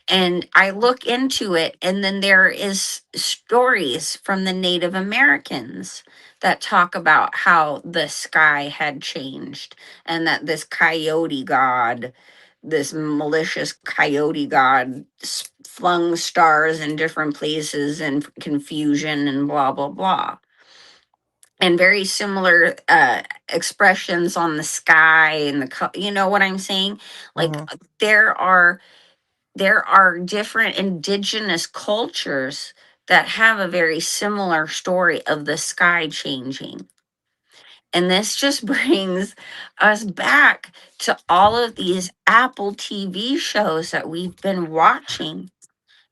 And I look into it, and then there is stories from the Native Americans that talk about how the sky had changed, and that this coyote god, this malicious coyote god, flung stars in different places and confusion and blah blah blah. And very similar expressions on the sky and you know what I'm saying? Like Hmm. there are there are different indigenous cultures that have a very similar story of the sky changing. And this just brings us back to all of these Apple TV shows that we've been watching,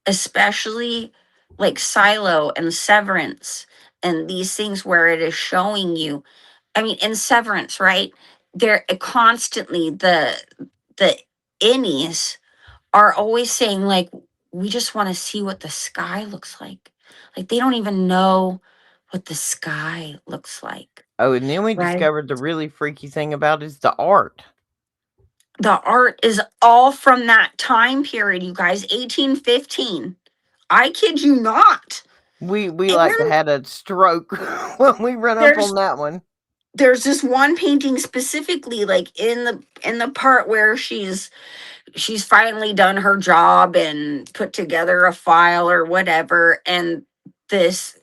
especially like Silo and Severance and these things where it is showing you. I mean, in Severance, right? They're constantly the innies are always saying like we just want to see what the sky looks like. Like they don't even know what the sky looks like, Oh, and then we right? discovered the really freaky thing about is the art. The art is all from that time period, you guys, 1815. I kid you not. We And like then had a stroke when we run up on there's that one. there's this one painting specifically, like in the part where she's finally done her job and put together a file or whatever, and this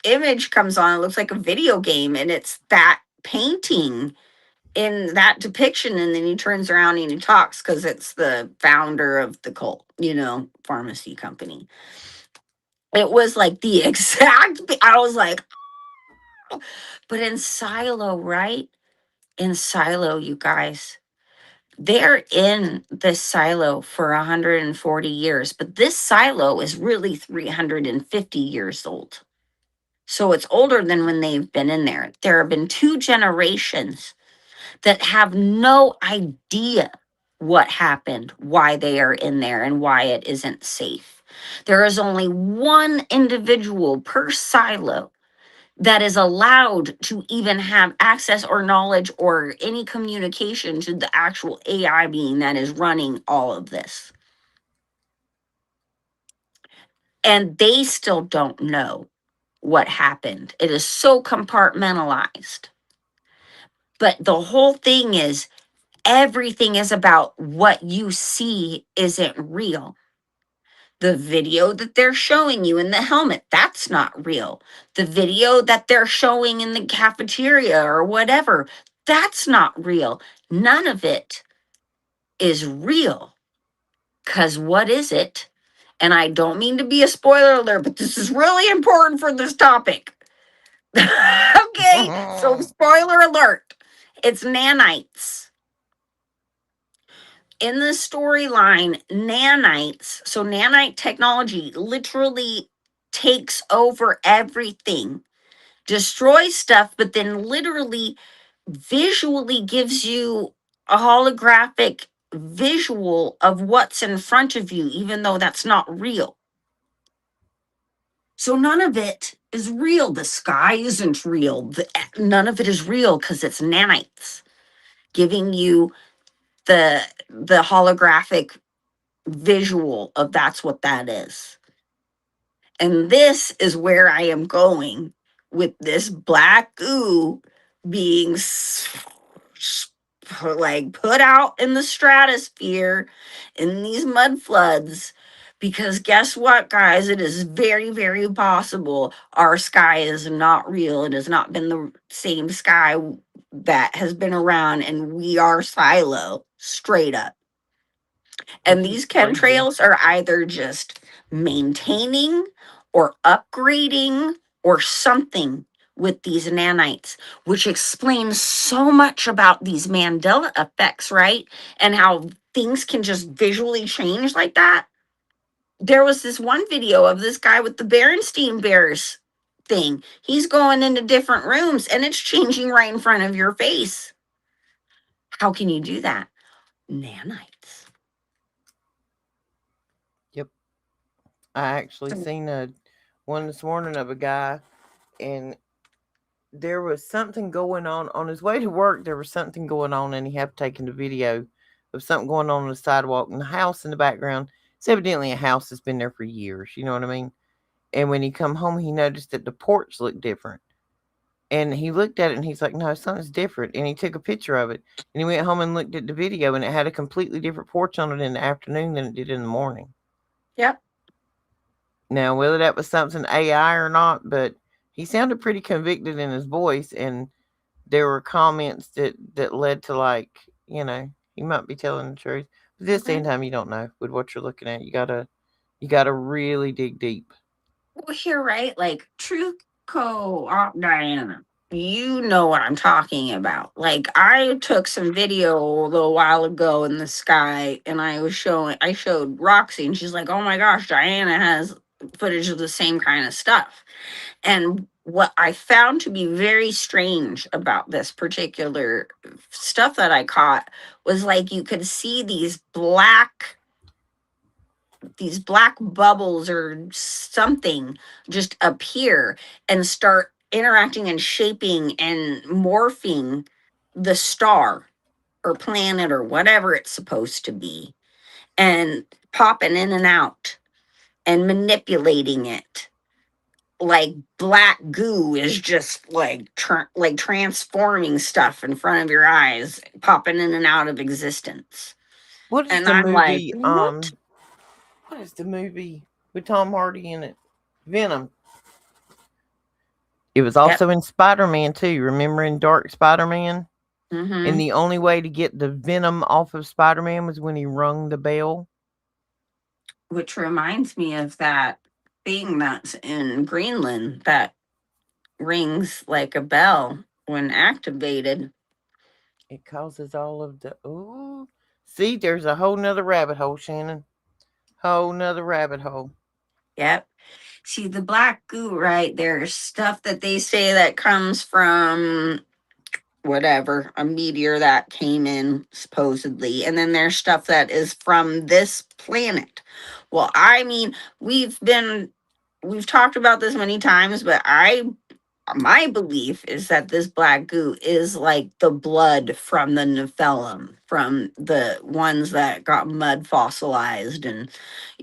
image comes on. It looks like a video game, and it's that painting in that depiction. And then he turns around and he talks because it's the founder of the cult, pharmacy company. It was like the exact. I was like, "Oh." But in Silo, right? In Silo, you guys, they're in this silo for 140 years, but this silo is really 350 years old. So it's older than when they've been in there. There have been two generations that have no idea what happened, why they are in there, and why it isn't safe. There is only one individual per silo that is allowed to even have access or knowledge or any communication to the actual AI being that is running all of this. And they still don't know what happened. It is so compartmentalized. But the whole thing is everything is about what you see isn't real. The video that they're showing you in the helmet, that's not real. The video that they're showing in the cafeteria or whatever, that's not real. None of it is real. Because what is it? And I don't mean to be a spoiler alert, but this is really important for this topic. Okay, so spoiler alert. It's nanites. In the storyline, nanites, so nanite technology literally takes over everything, destroys stuff, but then literally visually gives you a holographic visual of what's in front of you, even though that's not real. So none of it is real. The sky isn't real. None of it is real because it's nanites giving you the holographic visual of that's what that is. And this is where I am going with this black goo being like put out in the stratosphere in these mud floods. Because guess what, guys? It is very, very possible our sky is not real. It has not been the same sky that has been around, and we are silo straight up. Which And is these crazy. chemtrails are either just maintaining or upgrading or something with these nanites, which explains so much about these Mandela effects, right? And how things can just visually change like that. There was this one video of this guy with the Berenstein Bears thing. He's going into different rooms and it's changing right in front of your face. How can you do that? Nanites. Yep. I actually seen one this morning of a guy, and there was something going on his way to work. There was something going on, and he had taken a video of something going on the sidewalk and the house in the background. It's evidently a house that's been there for years. You know what I mean? And when he come home, he noticed that the porch looked different. And he looked at it and he's like, no, something's different. And he took a picture of it. And he went home and looked at the video, and it had a completely different porch on it in the afternoon than it did in the morning. Yep. Now, whether that was something AI or not, but he sounded pretty convicted in his voice. And there were comments that led to, like, he might be telling the truth. But this same time, you don't know with what you're looking at. You gotta really dig deep. Well, here, right? Like Truth Co-op Diana. You know what I'm talking about. Like I took some video a little while ago in the sky and I showed Roxy and she's like, oh my gosh, Diana has footage of the same kind of stuff. And what I found to be very strange about this particular stuff that I caught was like you could see these black bubbles or something just appear and start interacting and shaping and morphing the star or planet or whatever it's supposed to be and popping in and out and manipulating it like black goo is just like like transforming stuff in front of your eyes popping in and out of existence. What is And the I'm like, movie? what? What is the movie with Tom Hardy in it? Venom. It was Yep. also in Spider-Man too. Remember in Dark Spider-Man? And Mm-hmm. the only way to get the venom off of Spider-Man was when he rung the bell. Which reminds me of that thing that's in Greenland that rings like a bell when activated. It causes all of the See, there's a whole nother rabbit hole, Shannon. Whole nother rabbit hole. Yep. See, the black goo, right? There's stuff that they say that comes from whatever, a meteor that came in, supposedly. And then there's stuff that is from this planet. Well, I mean, we've talked about this many times, but I my belief is that this black goo is like the blood from the Nephilim, from the ones that got mud fossilized, and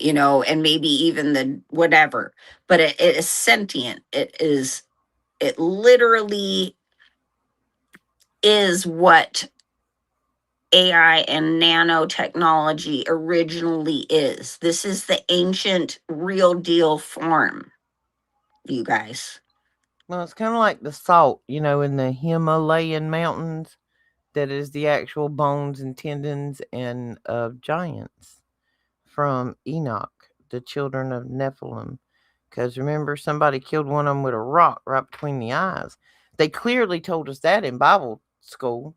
and maybe even the whatever. But it is sentient. It literally is what AI and nanotechnology originally is. This is the ancient real deal form, you guys. Well, it's kind of like the salt, in the Himalayan mountains, that is the actual bones and tendons and of giants from Enoch, the children of Nephilim. Because remember, somebody killed one of them with a rock right between the eyes. They clearly told us that in Bible school,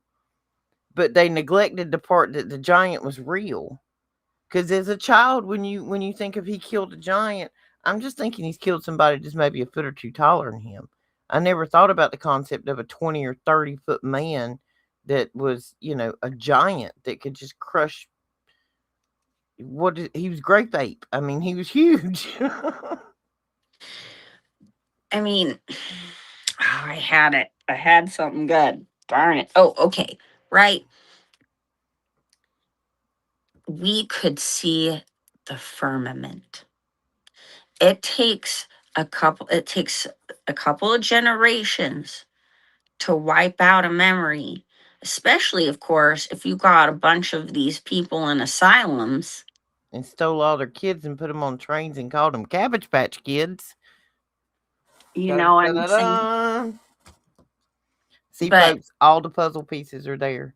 but they neglected the part that the giant was real. Because as a child, when you think of he killed a giant, I'm just thinking he's killed somebody just maybe a foot or two taller than him. I never thought about the concept of a 20 or 30-foot man that was, a giant that could just crush. He was grape ape. I mean, he was huge. I mean, I had it. I had something good. Darn it. Oh, okay. Right. We could see the firmament. It takes a couple of generations to wipe out a memory, especially of course if you got a bunch of these people in asylums. And stole all their kids and put them on trains and called them Cabbage Patch Kids. You Dun, know what dun, I'm dun, saying? dun. See, But folks, all the puzzle pieces are there.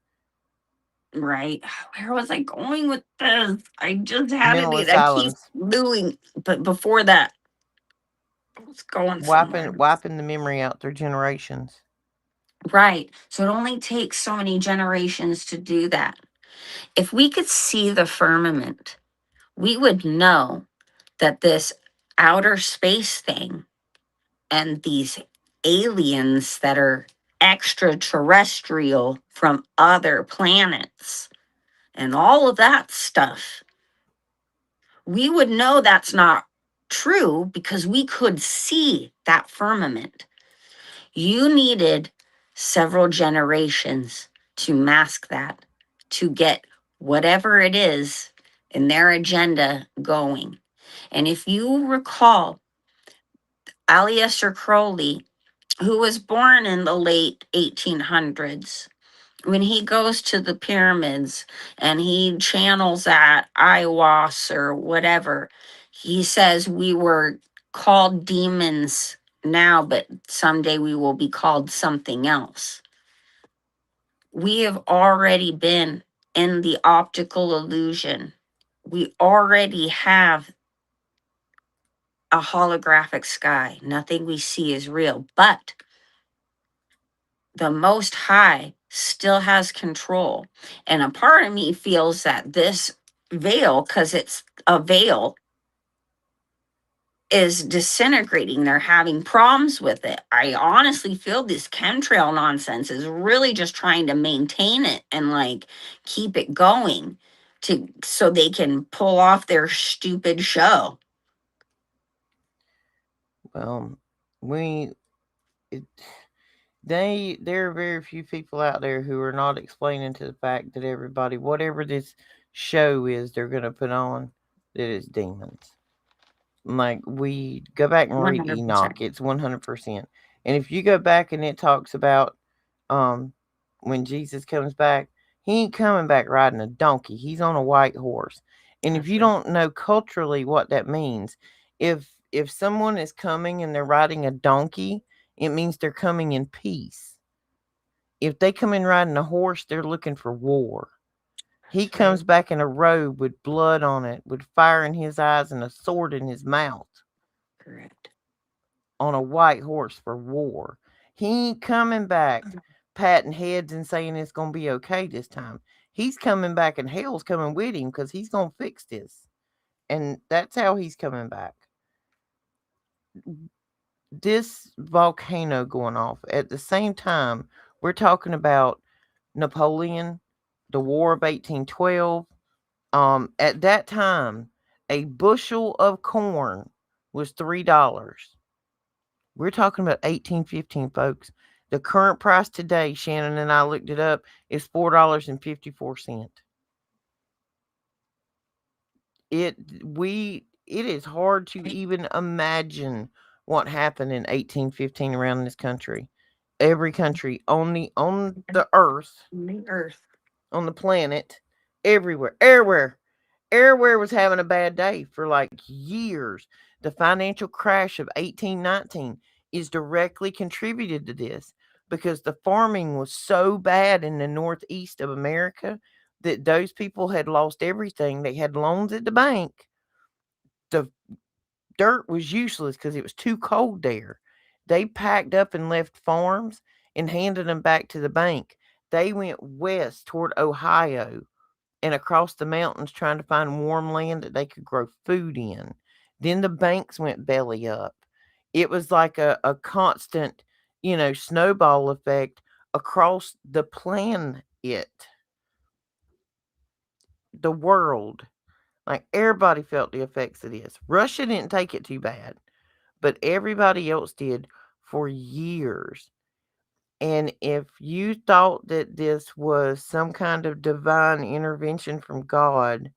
right, where was I going with this? I just had Mental it. I keep asylums. doing, but before that, I was going Wiping, somewhere. wiping the memory out through generations. Right. So it only takes so many generations to do that. If we could see the firmament, we would know that this outer space thing and these aliens that are extraterrestrial from other planets and all of that stuff, we would know that's not true because we could see that firmament. You needed several generations to mask that, to get whatever it is in their agenda going. And if you recall, Aleister Crowley, who was born in the late 1800s, when he goes to the pyramids and he channels that Aiwas or whatever, he says we were called demons now, but someday we will be called something else. We have already been in the optical illusion. We already have a holographic sky. Nothing we see is real, but the Most High still has control. And a part of me feels that this veil, because it's a veil, is disintegrating. They're having problems with it. I honestly feel this chemtrail nonsense is really just trying to maintain it and like keep it going to so they can pull off their stupid show. Well, we it, there are very few people out there who are not explaining to the fact that everybody, whatever this show is they're going to put on, that it's demons. Like, we go back and read 100%. Enoch, it's 100%. And if you go back and it talks about um when Jesus comes back, he ain't coming back riding a donkey. He's on a white horse. And if That's you right. don't know culturally what that means, if someone is coming and they're riding a donkey, it means they're coming in peace. If they come in riding a horse, they're looking for war. He That's right. comes back in a robe with blood on it, with fire in his eyes and a sword in his mouth, Correct. on a white horse for war. He ain't coming back patting heads and saying it's going to be okay this time. He's coming back and hell's coming with him because he's going to fix this. And that's how he's coming back. This volcano going off at the same time, we're talking about Napoleon, the War of 1812. At that time, a bushel of corn was $3. We're talking about 1815, folks. The current price today, Shannon and I looked it up, is $4.54. It it is hard to even imagine what happened in 1815 around this country. Every country on the earth, The earth. on the planet, everywhere was having a bad day for like years. The financial crash of 1819 is directly contributed to this because the farming was so bad in the northeast of America that those people had lost everything. They had loans at the bank. The dirt was useless because it was too cold there. They packed up and left farms and handed them back to the bank. They went west toward Ohio and across the mountains trying to find warm land that they could grow food in. Then the banks went belly up. It was like a constant, snowball effect across the planet, the world. Like everybody felt the effects of this. Russia didn't take it too bad, but everybody else did for years. And if you thought that this was some kind of divine intervention from God,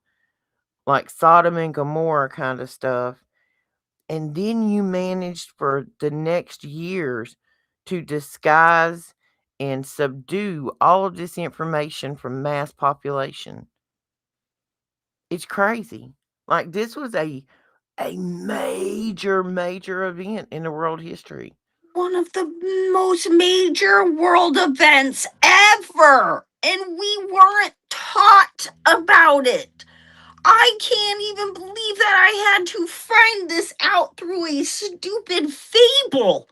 like Sodom and Gomorrah kind of stuff, and then you managed for the next years to disguise and subdue all of this information from mass population, it's crazy. Like this was a major event in the world history. One of the most major world events ever. And we weren't taught about it. I can't even believe that I had to find this out through a stupid fable.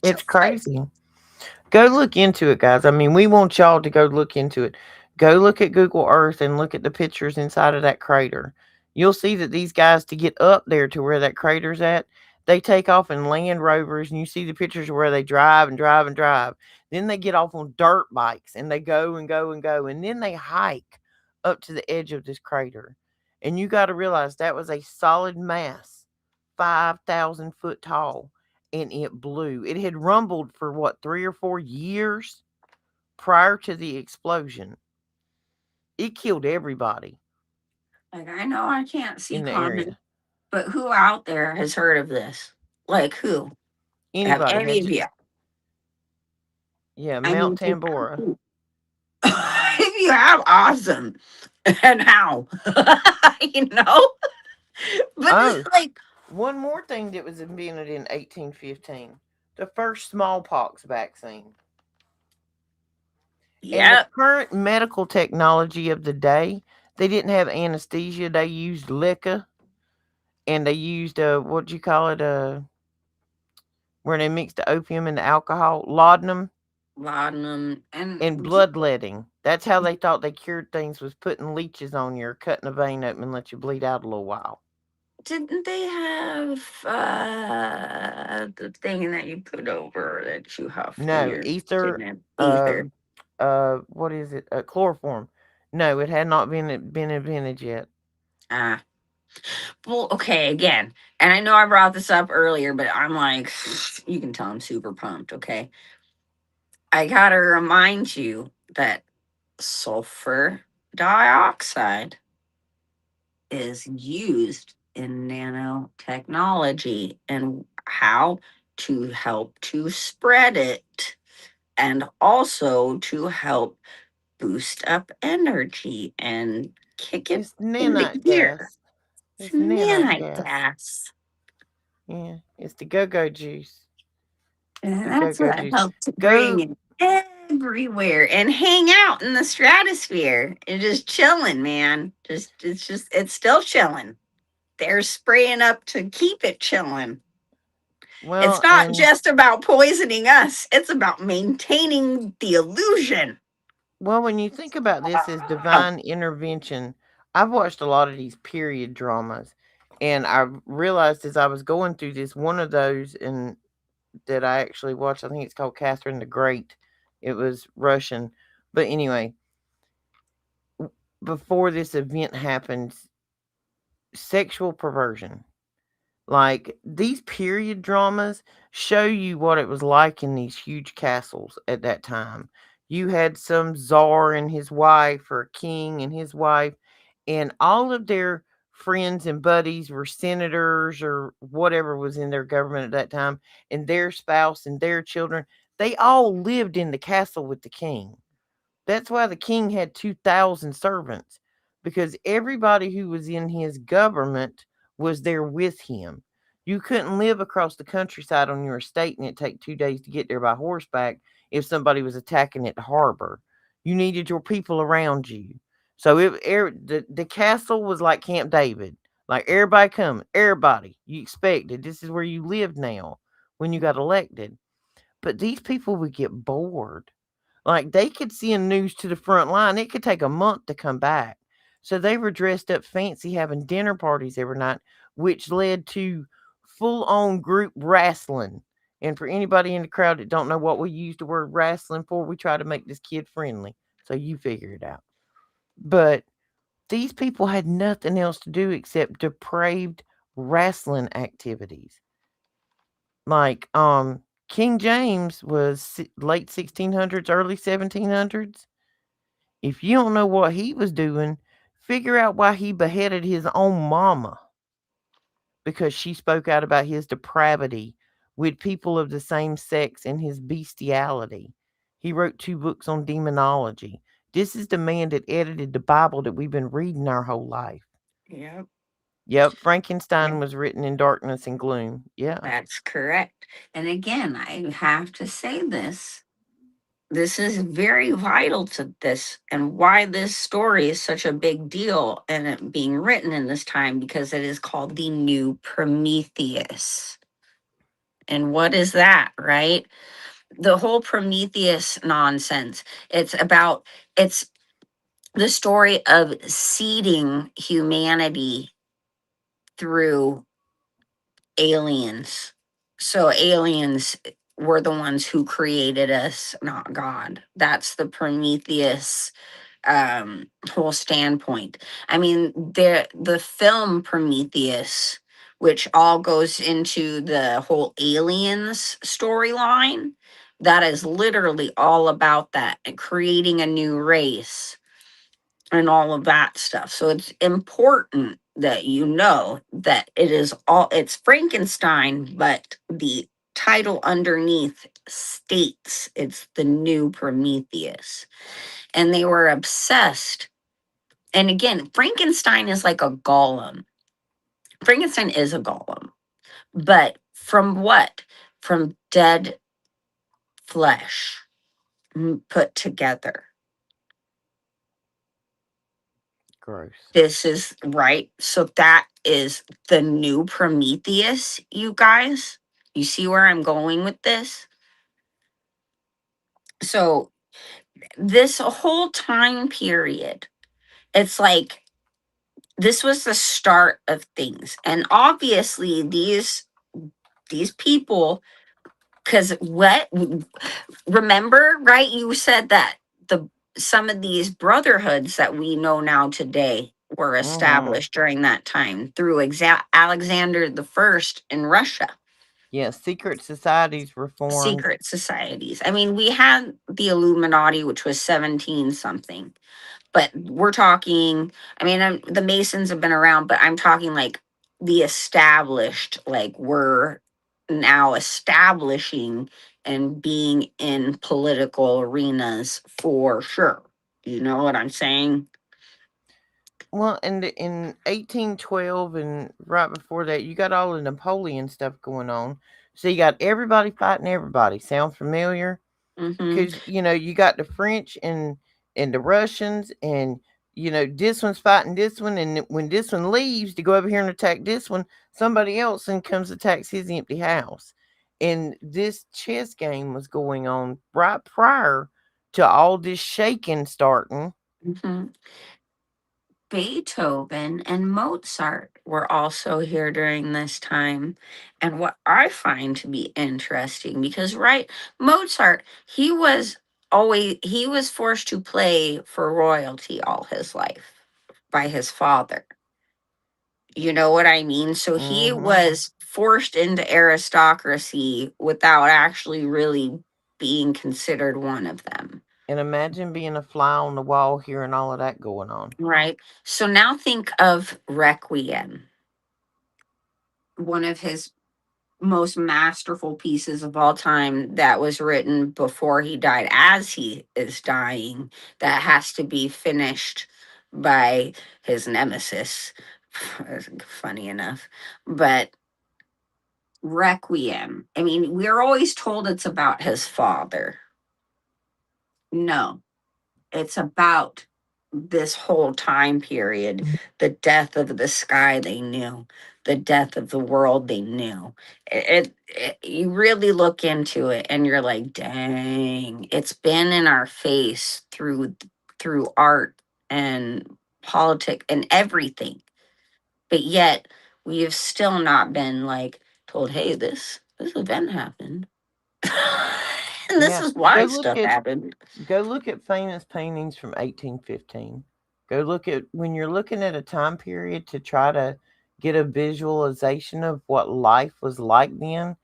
It's Just like, crazy. Go look into it, guys. I mean, we want y'all to go look into it. Go look at Google Earth and look at the pictures inside of that crater. You'll see that these guys, to get up there to where that crater's at, they take off in Land Rovers, and you see the pictures of where they drive and drive and drive. Then they get off on dirt bikes and they go and go and go. And then they hike up to the edge of this crater. And you got to realize that was a solid mass, 5,000 foot tall, and it blew. It had rumbled for what, 3 or 4 years prior to the explosion. It killed everybody I know I can't see in the comments, area. but who out there has heard of this? Like who? Have Anybody any had of to, you? yeah, I Mount mean, Tambora. if you have, awesome. And how? you know? But this, Oh, like, one more thing that was invented in 1815, the first smallpox vaccine. And the yep, current medical technology of the day, they didn't have anesthesia. They used liquor, and they used, what do you call it? Where they mixed the opium and the alcohol, laudanum, laudanum, and and bloodletting. That's how they thought they cured things, was putting leeches on you or cutting a vein open and let you bleed out a little while. didn't they have the thing that you put over that you huff when No, you're ether, getting uh, ether? what is it? Chloroform. No, it had not been invented yet. Ah, well, okay, again, and I know I brought this up earlier, but I'm like, you can tell I'm super pumped. Okay, I gotta remind you that sulfur dioxide is used in nanotechnology and how to help to spread it and also to help boost up energy and kick it It's into nanite gear. gas. It's It's nanite nanite gas. gas. Yeah, it's the go-go juice. And The that's go-go what juice. helps to bring Go. it everywhere and hang out in the stratosphere and just chilling, man. It's still chilling. They're spraying up to keep it chilling. It's Well, not and just about poisoning us, it's about maintaining the illusion. well, when you think about this as divine intervention, I've watched a lot of these period dramas, and I realized as I was going through this, one of those and that I actually watched, I think it's called Catherine the Great. It was Russian, but anyway, before this event happens, sexual perversion. Like these period dramas show you what it was like in these huge castles at that time. You had some czar and his wife, or a king and his wife, and all of their friends and buddies were senators or whatever was in their government at that time, and their spouse and their children. They all lived in the castle with the king. That's why the king had 2,000 servants, because everybody who was in his government was there with him. You couldn't live across the countryside on your estate and it take 2 days to get there by horseback if somebody was attacking at the harbor. You needed your people around you. So the castle was like Camp David. Like everybody coming, everybody you expected. This is where you live now when you got elected. But these people would get bored, like, they could send news to the front line, it could take a month to come back. So they were dressed up fancy, having dinner parties every night, which led to full-on group wrestling. And for anybody in the crowd that don't know what we use the word wrestling for, we try to make this kid friendly. So you figure it out. But these people had nothing else to do except depraved wrestling activities. Like, King James was late 1600s, early 1700s. If you don't know what he was doing, figure out why he beheaded his own mama, because she spoke out about his depravity with people of the same sex and his bestiality. He wrote 2 books on demonology. This is the man that edited the Bible that we've been reading our whole life. Yep. Yep, Frankenstein And was written in darkness and gloom. Yeah. that's correct. And again, I have to say this. This is very vital to this and why this story is such a big deal and it being written in this time, because it is called the New Prometheus. And what is that, right? The whole Prometheus nonsense. It's the story of seeding humanity through aliens. So aliens were the ones who created us, not God. That's the Prometheus whole standpoint. I mean, the film Prometheus, which all goes into the whole aliens storyline, that is literally all about that and creating a new race and all of that stuff. So it's important that you know that it's Frankenstein, but the title underneath states it's the new Prometheus. And they were obsessed. And again, Frankenstein is like a golem. Frankenstein is a golem. But from what? From dead flesh put together. Gross. This is right. So that is the new Prometheus, you guys. You see where I'm going with this? So, this whole time period, it's like this was the start of things. And obviously these people, cuz what, remember, right? You said that the some of these brotherhoods that we know now today were Mm-hmm. established during that time through Alexander the First in Russia. Yeah, secret societies were formed. Secret societies. I mean, we had the Illuminati, which was 17 something, but we're talking, I mean, the Masons have been around, but I'm talking like the established, like we're now establishing and being in political arenas for sure. You know what I'm saying? Well, and in 1812 and right before that, you got all the Napoleon stuff going on. So you got everybody fighting everybody. Sound familiar? Mm-hmm. Because you got the French and the Russians, and this one's fighting this one, and when this one leaves to go over here and attack this one, somebody else then comes attacks his empty house. And this chess game was going on right prior to all this shaking starting. Mm-hmm. Beethoven and Mozart were also here during this time. And what I find to be interesting, because, right, Mozart, he was forced to play for royalty all his life by his father. You know what I mean? So he Mm-hmm. was forced into aristocracy without actually really being considered one of them. And imagine being a fly on the wall hearing all of that going on. Right. So now think of Requiem, one of his most masterful pieces of all time that was written before he died, as he is dying, that has to be finished by his nemesis. Funny enough. But Requiem, I mean, we're always told it's about his father. No, it's about this whole time period, the death of the sky they knew, the death of the world they knew. You really look into it and you're like, dang, it's been in our face through art and politics and everything, but yet we have still not been like told, hey, this event happened. And this Yeah, is go why look stuff at happened. go look at famous paintings from 1815. Go look at when you're looking at a time period to try to get a visualization of what life was like then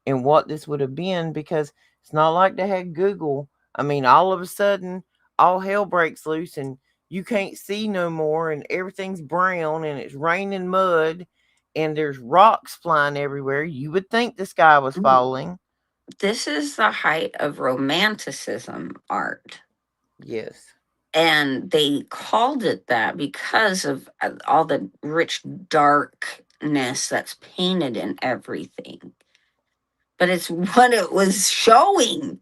and what this would have been, because it's not like they had Google. I mean, all of a sudden, all hell breaks loose and you can't see no more and everything's brown and it's raining mud and there's rocks flying everywhere. You would think the sky was falling. This is the height of romanticism art. Yes. And they called it that because of all the rich darkness that's painted in everything. But it's what it was showing.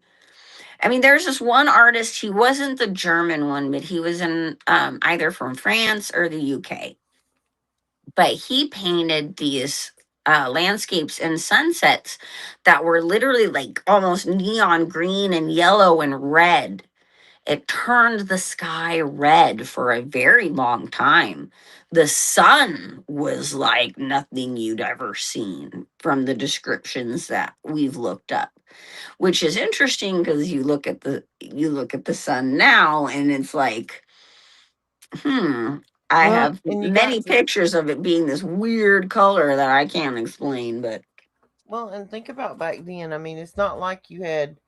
I mean, there's this one artist, he wasn't the German one, but he was in either from France or the UK. But he painted these landscapes and sunsets that were literally like almost neon green and yellow and red. It turned the sky red for a very long time. The sun was like nothing you'd ever seen from the descriptions that we've looked up, which is interesting because you look at the sun now and it's like, I Well, have and you got many to pictures of it being this weird color that I can't explain, but well, and think about back then. I mean, it's not like you had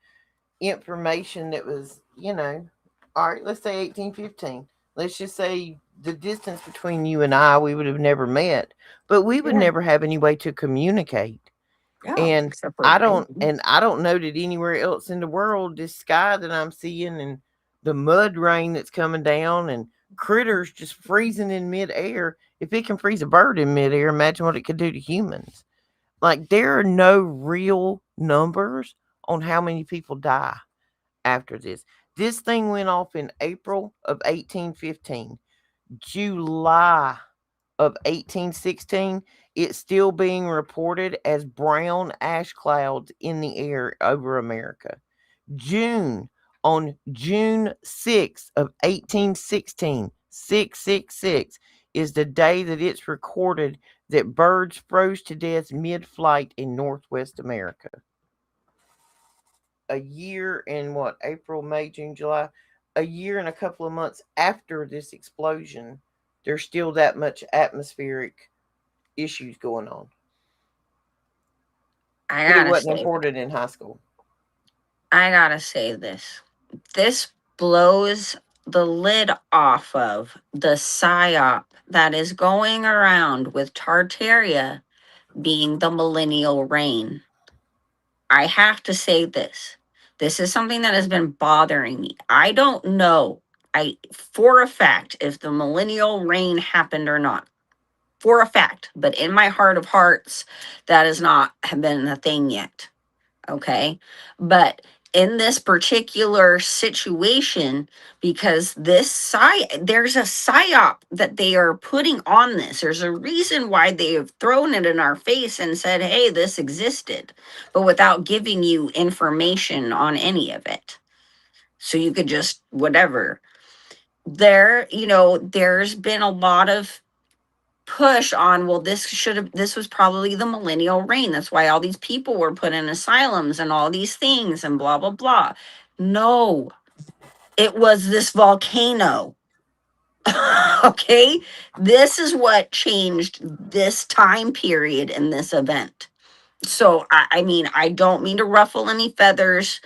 information that was, all right, let's say 1815. Let's just say the distance between you and I, we would have never met, but we would yeah, never have any way to communicate. yeah, And except for I don't painting. and I don't know that anywhere else in the world this sky that I'm seeing and the mud rain that's coming down and critters just freezing in midair. If it can freeze a bird in midair, imagine what it could do to humans. Like there are no real numbers on how many people die after this. This thing went off in April of 1815. July of 1816, it's still being reported as brown ash clouds in the air over America. June, on June 6th of 1816, 666, is the day that it's recorded that birds froze to death mid-flight in Northwest America. A year in what, April, May, June, July, a year and a couple of months after this explosion, there's still that much atmospheric issues going on. I But it gotta wasn't say, imported in high school. I gotta say this. This blows the lid off of the psyop that is going around with Tartaria being the millennial reign. I have to say this. This is something that has been bothering me. I don't know for a fact if the millennial reign happened or not. For a fact, but in my heart of hearts, that has not been a thing yet. Okay. But in this particular situation, because there's a psyop that they are putting on this. There's a reason why they have thrown it in our face and said, hey, this existed, but without giving you information on any of it. So you could just whatever. There's been a lot of push on, well, this was probably the millennial reign, that's why all these people were put in asylums and all these things and blah blah blah. No, it was this volcano. Okay, this is what changed this time period in this event. So I mean, I don't mean to ruffle any feathers.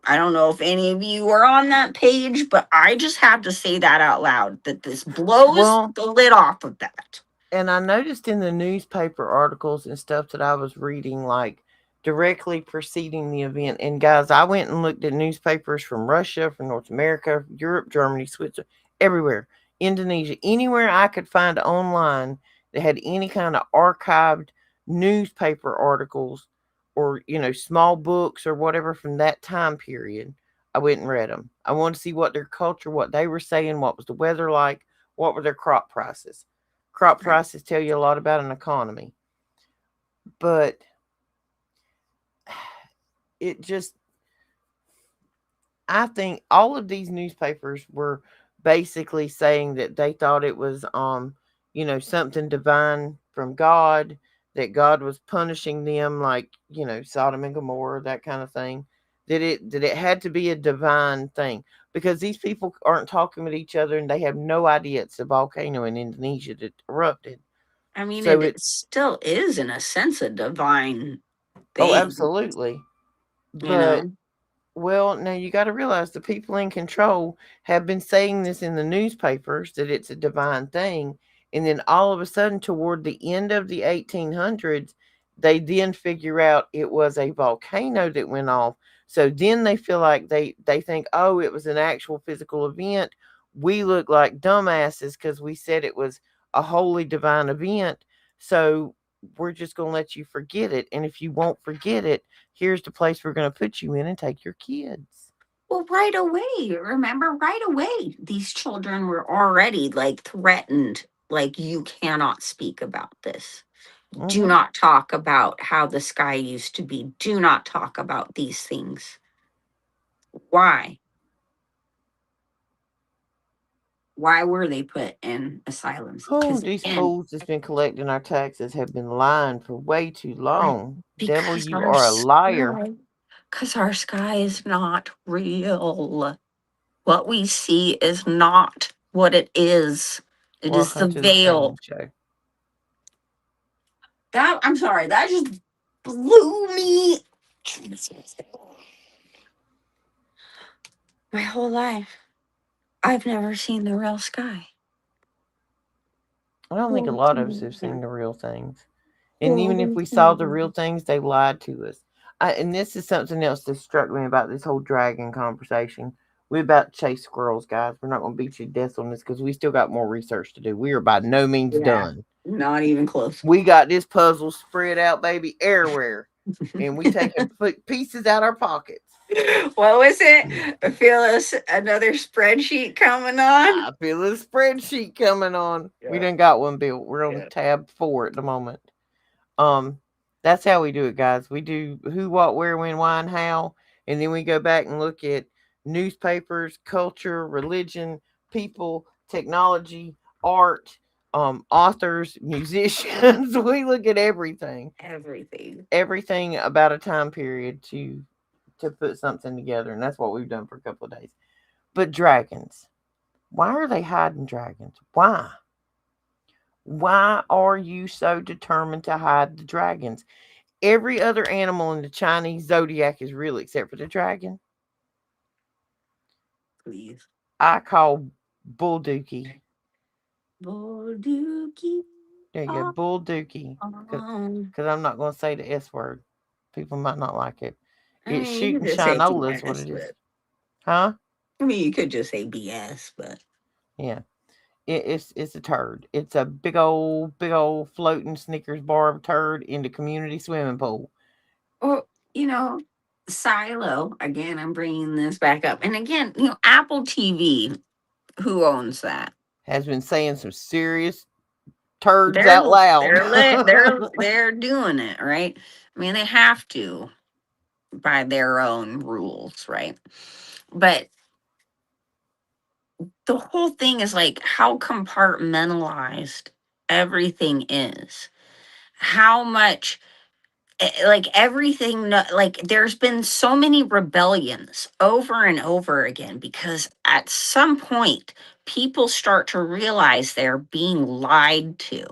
I don't know if any of you are on that page, but I just have to say that out loud, that this blows Well, the lid off of that. and I noticed in the newspaper articles and stuff that I was reading, like directly preceding the event. And guys, I went and looked at newspapers from Russia, from North America, Europe, Germany, Switzerland, everywhere, Indonesia, anywhere I could find online that had any kind of archived newspaper articles or, small books or whatever from that time period. I went and read them. I wanted to see what their culture, what they were saying, what was the weather like, what were their crop prices. Crop Right. prices tell you a lot about an economy. But it just, I think all of these newspapers were basically saying that they thought it was, something divine from God, that God was punishing them, like, Sodom and Gomorrah, that kind of thing. That it had to be a divine thing because these people aren't talking with each other and they have no idea it's a volcano in Indonesia that erupted. I mean, So it it, still is, in a sense, a divine oh, thing, absolutely. you But know? well, now you got to realize the people in control have been saying this in the newspapers that it's a divine thing. And then all of a sudden, toward the end of the 1800s, they then figure out it was a volcano that went off. So then they feel like they think, oh, it was an actual physical event. We look like dumbasses because we said it was a holy divine event. So we're just going to let you forget it. And if you won't forget it, here's the place we're going to put you in and take your kids. Well, right away, remember, right away, these children were already like threatened, like, you cannot speak about this. Do Hmm. not talk about how the sky used to be. Do not talk about these things. Why? Why were they put in asylums? Oh, Because these again, fools that's been collecting our taxes have been lying for way too right, long. Devil, because you are a liar. our sky is not real. What we see is not what it is. It is the Welcome to the Famine veil. Show. That, I'm sorry, that just blew me my whole life. I've never seen the real sky. I don't think a Oh, lot of us have seen dear. the real things. And even if Oh, we saw the dear. real things, they lied to us. And this is something else that struck me about this whole dragon conversation. We're about to chase squirrels, guys. We're not going to beat you to death on this because we still got more research to do. We are by no means Yeah, done. not even close. We got this puzzle spread out, baby, everywhere. And we taking pieces out our pockets. What was it? I feel us another spreadsheet coming on. I feel a spreadsheet coming on. We Yeah, done got one built. We're on yeah. tab 4 at the moment. Um, that's how we do it, guys. We do who, what, where, when, why, and how, and then we go back and look at newspapers, culture, religion, people, technology, art, authors, musicians. We look at Everything. everything about a time period to put something together, and that's what we've done for a couple of days. But dragons, why are they hiding dragons? Why? Why are you so determined to hide the dragons? Every other animal in the Chinese zodiac is real except for the dragon. Please. I call Bull Dookie. Bolduki. There you go, Bull Dookie. Because I'm not going to say the S word. People might not like it. I It's mean, you shooting could just say Shinola is what BS, it is. but Huh? I mean, you could just say BS, but Yeah. It's a turd. It's a big old floating Snickers bar of turd in the community swimming pool. well, you know, Silo again. I'm bringing this back up, and again, Apple TV. Who owns that? Has been saying some serious turds They're out loud. they're doing it right. I mean, they have to by their own rules, right? But the whole thing is like how compartmentalized everything is. How much like everything like there's been so many rebellions over and over again because at some point people start to realize they're being lied to,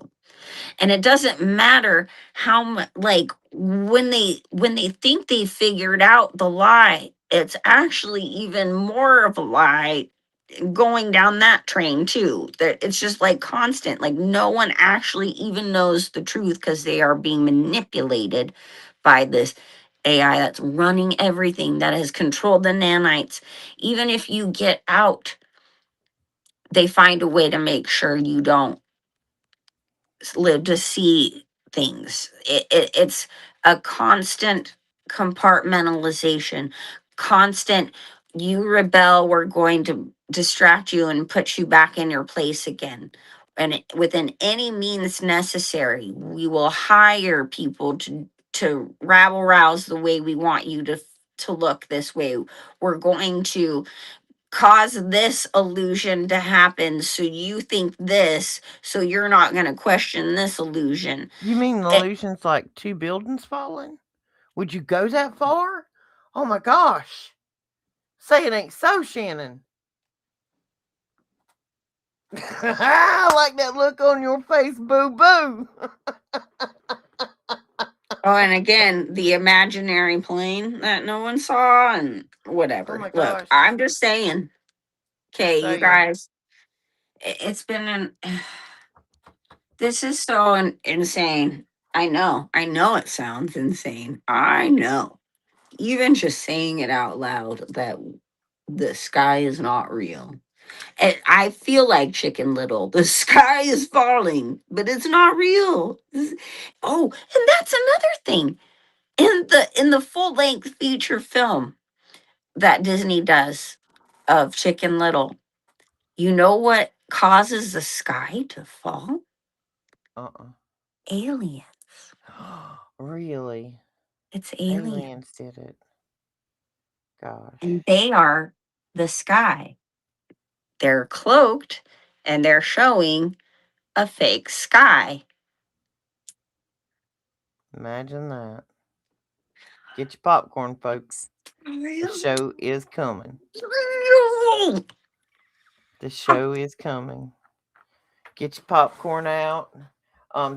and it doesn't matter how much like when they think they figured out the lie, it's actually even more of a lie going down that train too. That it's just like constant. Like no one actually even knows the truth because they are being manipulated by this AI that's running everything, that has controlled the nanites. Even if you get out, they find a way to make sure you don't live to see things. It's a constant compartmentalization, constant. You rebel, we're going to distract you and put you back in your place again. And within any means necessary, we will hire people to rabble rouse the way we want you to look this way. We're going to cause this illusion to happen so you think this, so you're not going to question this illusion. You mean the It, illusion's like two buildings falling? Would you go that far? Oh my gosh. Say it ain't so, Shannon. I like that look on your face, boo boo. oh, and again, the imaginary plane that no one saw and Oh whatever. my Look, gosh. I'm just saying, Just okay, you saying. guys, it's been an this is so insane. I know it sounds insane. I know. Even just saying it out loud that the sky is not real. And I feel like Chicken Little. The sky is falling, but it's not real. Oh, and that's another thing. In the full length feature film that Disney does of Chicken Little, you know what causes the sky to fall? Uh-uh. Alien. Really? It's alien. Aliens did it. Gosh. And they are the sky. They're cloaked and they're showing a fake sky. Imagine that. Get your popcorn, folks. The show is coming. The show is coming. Get your popcorn out.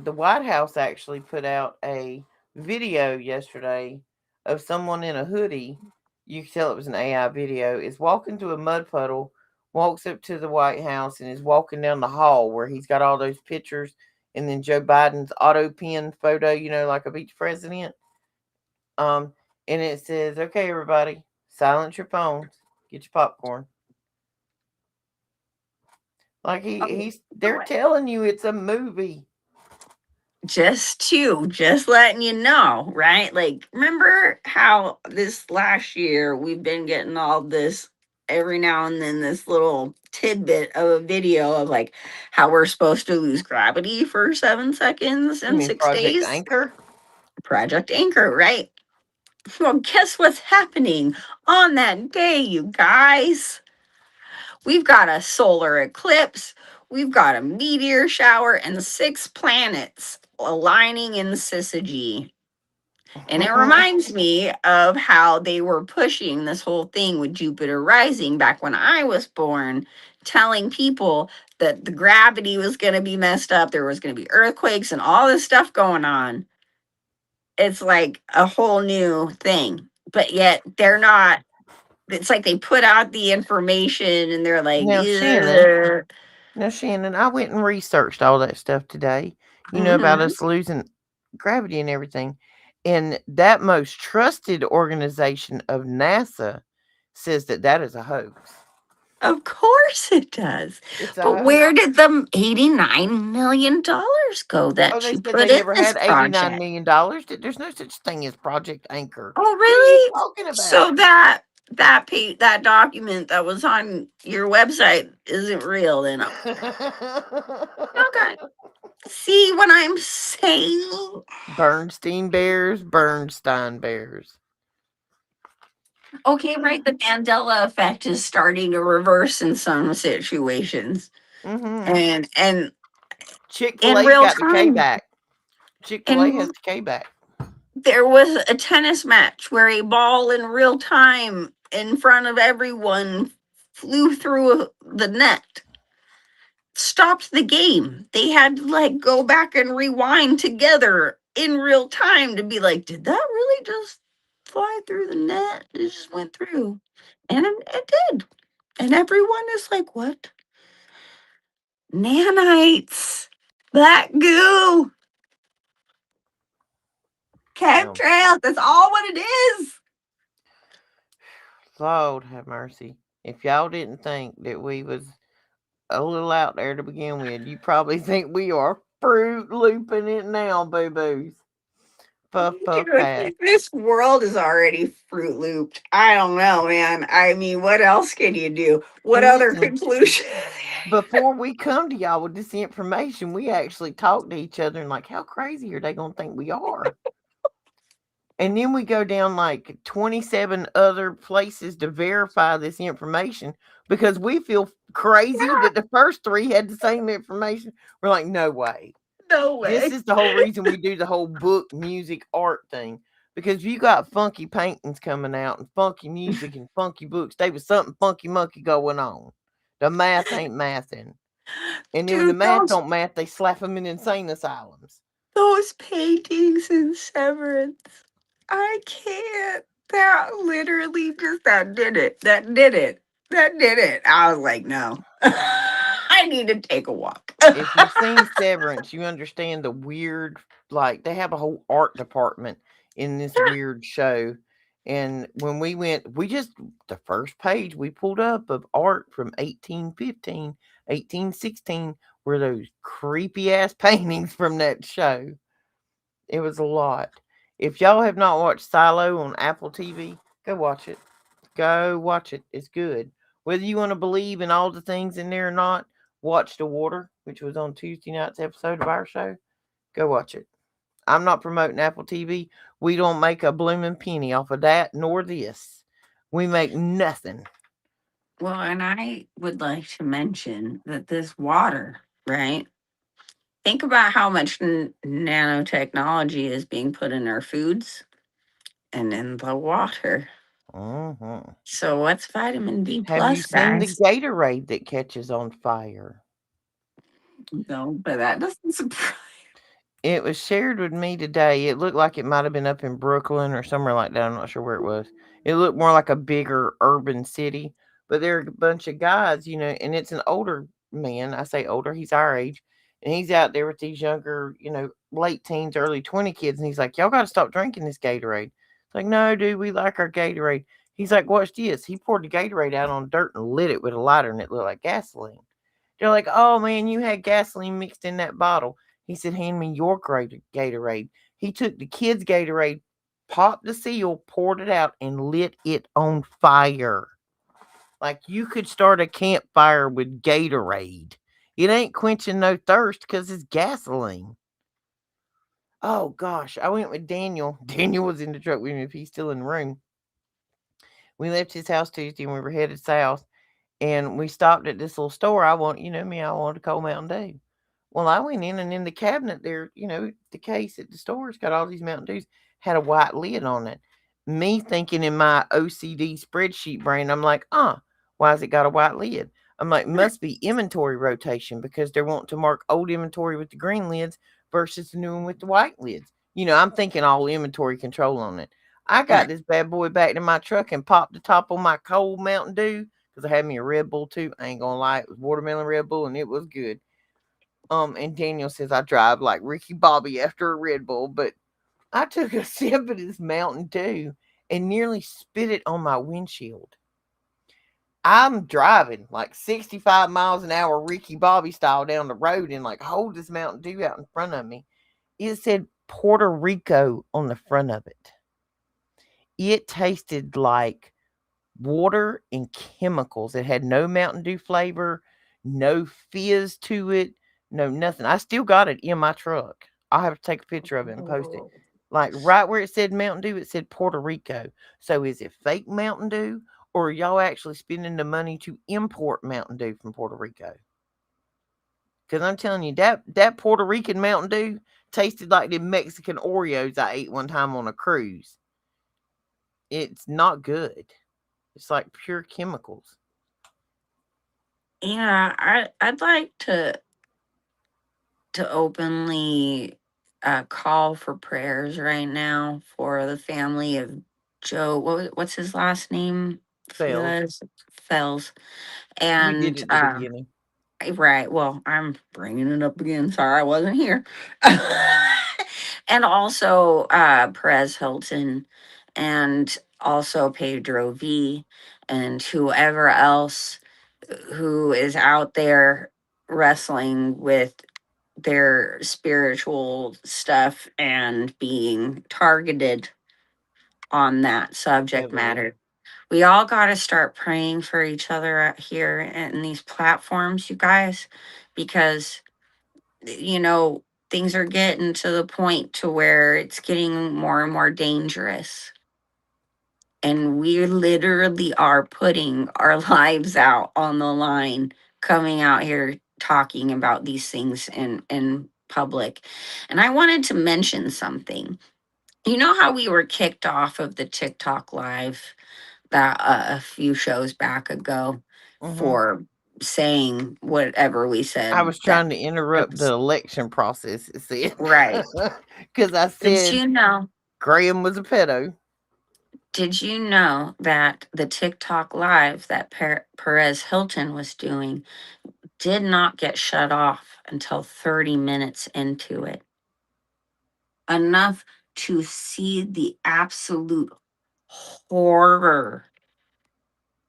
The White House actually put out a video yesterday of someone in a hoodie. You could tell it was an AI video. Is walking to a mud puddle, walks up to the White House, and is walking down the hall where he's got all those pictures, and then Joe Biden's auto pen photo, like of each president. Um, and it says, "Okay, everybody, silence your phones. Get your popcorn." Like they're telling you it's a movie. Just letting you know, right? Like, remember how this last year we've been getting all this every now and then, this little tidbit of a video of like how we're supposed to lose gravity for 7 seconds You in mean six Project days? Anchor? Project Anchor, right? Well, guess what's happening on that day, you guys? We've got a solar eclipse, we've got a meteor shower, and 6 planets aligning in syzygy. And it reminds me of how they were pushing this whole thing with Jupiter rising back when I was born, telling people that the gravity was going to be messed up, there was going to be earthquakes and all this stuff going on. It's like a whole new thing, but yet they're not. It's like they put out the information and they're like, now, Shannon, "Ugh." now Shannon, I went and researched all that stuff today. About Mhm. us losing gravity and everything. And that most trusted organization of NASA says that is a hoax. Of course it does. It's a But hoax. where did the $89 million go Oh, that they she said put they in never this had $89 project? million. There's no such thing as Project Anchor. Oh, What are you really? talking So about? that document that was on your website isn't real then. Okay. See what I'm saying? Bernstein Bears, Bernstein Bears. Okay, right. The Mandela effect is starting to reverse in some situations. Mm-hmm. And Chick fil in A's real got the K time. back. Chick fil A has And the K back. there was a tennis match where a ball in real time in front of everyone flew through the net, stopped the game. They had to like go back and rewind together in real time to be like, did that really just fly through the net? It just went through. And it did. And everyone is like, what? Nanites. Black goo. Well, Chemtrails. That's all what it is. Lord have mercy. If y'all didn't think that we was a little out there to begin with, you probably think we are Fruit Looping it now, boo boos. Puff, puff, pass. This world is already Fruit Looped. I don't know, man. I mean, what else can you do? What And other listen, conclusion? before we come to y'all with this information, we actually talk to each other and like, how crazy are they gonna think we are? And then we go down like 27 other places to verify this information because we feel crazy that the first three had the same information. We're like, no way. No This way. is the whole reason we do the whole book, music, art thing. Because you got funky paintings coming out and funky music and funky books, there was something funky monkey going on. The math ain't mathing. And then when the Dude, math don't math, they slap them in insane asylums. those paintings in Severance. I can't. That literally just that did it. That did it. That did it. I was like, no. I need to take a walk. If you've seen Severance, you understand the weird, like, they have a whole art department in this weird show. And when we went, the first page we pulled up of art from 1815, 1816 were those creepy ass paintings from that show. It was a lot. If y'all have not watched Silo on Apple TV, go watch it. Go watch it. It's good. Whether you want to believe in all the things in there or not, watch The Water, which was on Tuesday night's episode of our show. Go watch it. I'm not promoting Apple TV. We don't make a blooming penny off of that nor this. We make nothing. Well, and I would like to mention that this water, right? Think about how much nanotechnology is being put in our foods and in the water. Mm-hmm. So what's vitamin B Have you plus, seen the guys? Gatorade that catches on fire? No, but that doesn't surprise. It was shared with me today. It looked like it might have been up in Brooklyn or somewhere like that. I'm not sure where it was. It looked more like a bigger urban city, but there are a bunch of guys, and it's an older man. I say older, he's our age, and he's out there with these younger, late teens, early 20 kids, and he's like, y'all got to stop drinking this Gatorade. It's like, no, dude, we like our Gatorade. He's like, watch this. He poured the Gatorade out on dirt and lit it with a lighter, and it looked like gasoline. They're like, oh man, you had gasoline mixed in that bottle. He said, hand me your Gatorade. He took the kids' Gatorade, popped the seal, poured it out, and lit it on fire. Like you could start a campfire with Gatorade. It ain't quenching no thirst because it's gasoline. Oh gosh, I went with Daniel. Daniel was in the truck with me if he's still in the room. We left his house Tuesday and we were headed south. And we stopped at this little store. I wanted a cold Mountain Dew. Well, I went in and in the cabinet there, the case at the store, it's got all these Mountain Dews, had a white lid on it. Me thinking in my OCD spreadsheet brain, I'm like, why has it got a white lid? I'm like, must be inventory rotation because they're wanting to mark old inventory with the green lids versus the new one with the white lids. I'm thinking all inventory control on it. I got this bad boy back to my truck and popped the top on my cold Mountain Dew because I had me a Red Bull too. I ain't gonna lie, it was watermelon Red Bull and it was good. And Daniel says I drive like Ricky Bobby after a Red Bull, but I took a sip of this Mountain Dew and nearly spit it on my windshield. I'm driving like 65 miles an hour, Ricky Bobby style down the road and like hold this Mountain Dew out in front of me. It said Puerto Rico on the front of it. It tasted like water and chemicals. It had no Mountain Dew flavor, no fizz to it, no nothing. I still got it in my truck. I'll have to take a picture of it and post it. Like right where it said Mountain Dew, it said Puerto Rico. So is it fake Mountain Dew or are y'all actually spending the money to import Mountain Dew from Puerto Rico? Because I'm telling you, that Puerto Rican Mountain Dew tasted like the Mexican Oreos I ate one time on a cruise. It's not good. It's like pure chemicals. Yeah, I'd like to openly call for prayers right now for the family of Joe. What's his last name? Fails. Felix Fells. We did And it at the beginning. right. Well, I'm bringing it up again. Sorry, I wasn't here. And also Perez Hilton, and also Pedro V, and whoever else who is out there wrestling with their spiritual stuff and being targeted on that subject Heavily. matter. We all got to start praying for each other out here in these platforms, you guys, because, you know, things are getting to the point to where it's getting more and more dangerous. And we literally are putting our lives out on the line, coming out here talking about these things in public. And I wanted to mention something. You know how we were kicked off of the TikTok live that a few shows back ago Hmm. for saying whatever we I said was that trying to it interrupt the was election process, it said. right. Because I Did said you know? Graham was a pedo. Did you know that the TikTok live that Perez Hilton was doing did not get shut off until 30 minutes into it? Enough to see the absolute horror.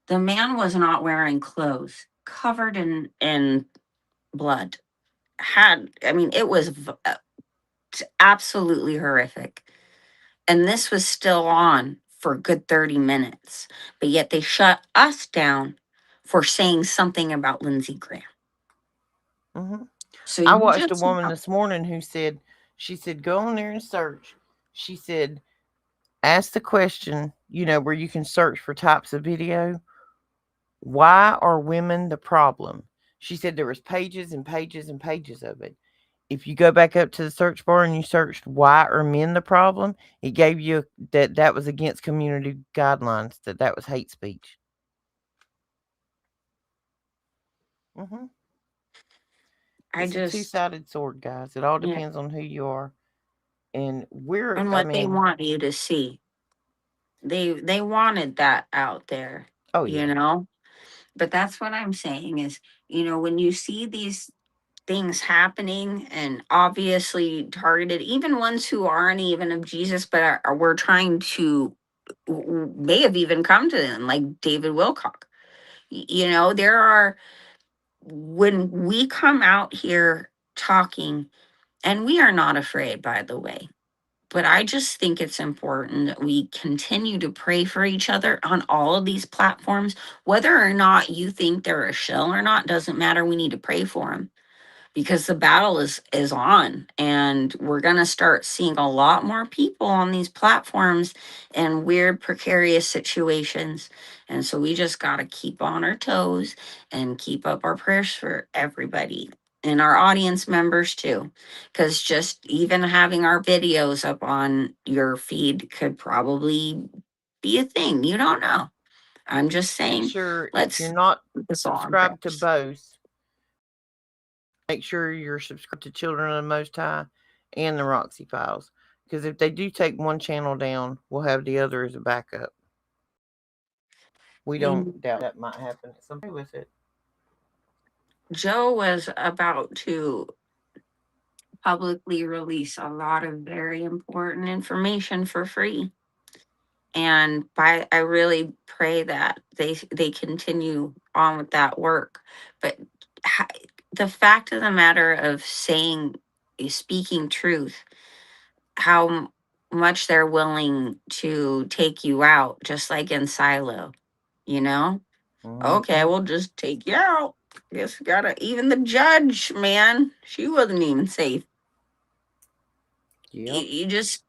The man was not wearing clothes, covered in blood. I mean, it was absolutely horrific. And this was still on for a good 30 minutes. But yet they shut us down for saying something about Lindsey Graham. Hmm. So I you watched a just woman know. this morning who said, she said, go on there and search. She said, ask the question, where you can search for types of video. Why are women the problem? She said there was pages and pages and pages of it. If you go back up to the search bar and you searched why are men the problem, it gave you that was against community guidelines, that was hate speech. Hmm. I It's a just, two-sided sword, guys. It all yeah, depends on who you are. And and I what they mean, want you to see. They wanted that out there, oh you yeah. know? But that's what I'm saying is, when you see these things happening and obviously targeted, even ones who aren't even of Jesus, but we're trying to, may have even come to them, like David Wilcock. There are, when we come out here talking, and we are not afraid, by the way, but I just think it's important that we continue to pray for each other on all of these platforms. Whether or not you think they're a shell or not doesn't matter. We need to pray for them because the battle is on, and we're going to start seeing a lot more people on these platforms in weird precarious situations. And so we just got to keep on our toes and keep up our prayers for everybody and our audience members too, because just even having our videos up on your feed could probably be a thing. You don't know. I'm just Make saying, sure if you're let's not put this all on subscribed to prayers. both, make sure you're subscribed to Children of the Most High and the Roxy Files. Because if they do take one channel down, we'll have the other as a backup. We don't And doubt that might happen at some point with it. Joe was about to publicly release a lot of very important information for free. And I really pray that they continue on with that work. But ha- the fact of the matter of speaking truth, how much they're willing to take you out, just like in Silo, you know? Okay, Hmm. we'll just take you out. Guess we gotta, even the judge, man, she wasn't even safe. You, Yep. you just,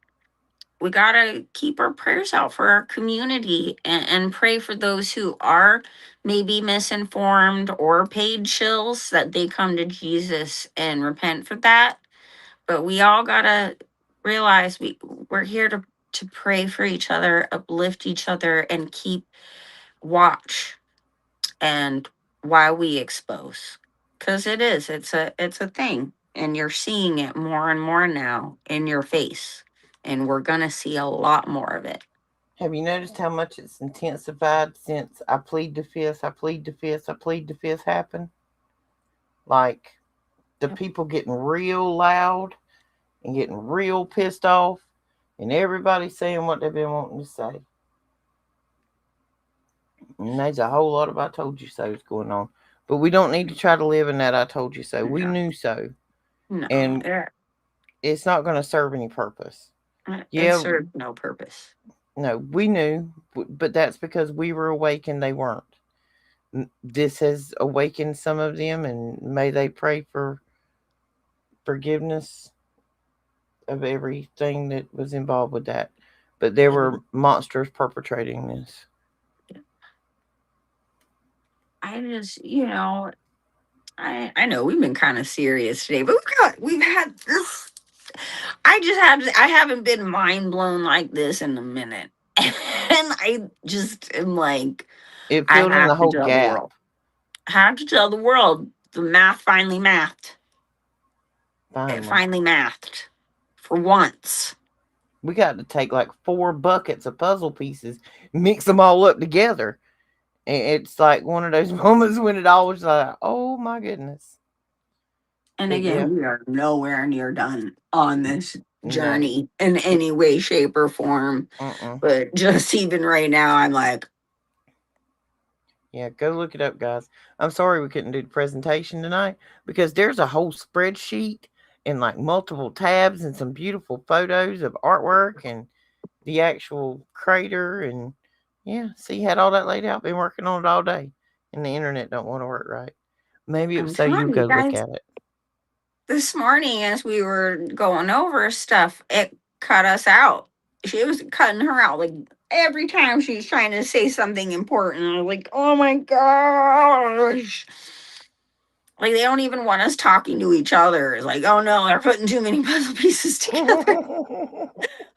we gotta keep our prayers out for our community, and pray for those who are maybe misinformed or paid shills, that they come to Jesus and repent for that. But we all gotta realize we're here to pray for each other, uplift each other, and keep watch, and why we expose, because it's a thing. And you're seeing it more and more now in your face. And we're going to see a lot more of it. Have you noticed how much it's intensified since I plead the fifth, I plead the fifth, I plead the fifth happened? Like the Yep. people getting real loud and getting real pissed off, and everybody saying what they've been wanting to say. And there's a whole lot of I told you so's going on. But we don't need to try to live in that I told you so. We No, knew so. no. And it's not going to serve any purpose. It Yeah, serves no purpose. no, we knew, but that's because we were awake and they weren't. This has awakened some of them, and may they pray for forgiveness of everything that was involved with that. But there were monsters perpetrating this. I just, I know we've been kind of serious today, but we've had this. I haven't been mind blown like this in a minute, and I just am like, It I filled in the have to whole tell the gap. world. I have to tell the world the math finally mathed. It Finally. finally mathed for once. We got to take like 4 buckets of puzzle pieces, mix them all up together. And it's like one of those moments when it all was like, oh my goodness. And But yeah, again, we are nowhere near done on this no. journey in any way, shape, or form. But just even right now, I'm like, yeah, go look it up, guys. I'm sorry we couldn't do the presentation tonight because there's a whole spreadsheet and like multiple tabs and some beautiful photos of artwork and the actual crater. And yeah, see, had all that laid out. Been working on it all day, and the internet don't want to work right. Maybe it I'm was so you telling you go look guys, at it. this morning as we were going over stuff, it cut us out. She was cutting her out like every time she was trying to say something important. I was like, oh my gosh. Like they don't even want us talking to each other. It's like, oh no, they're putting too many puzzle pieces together.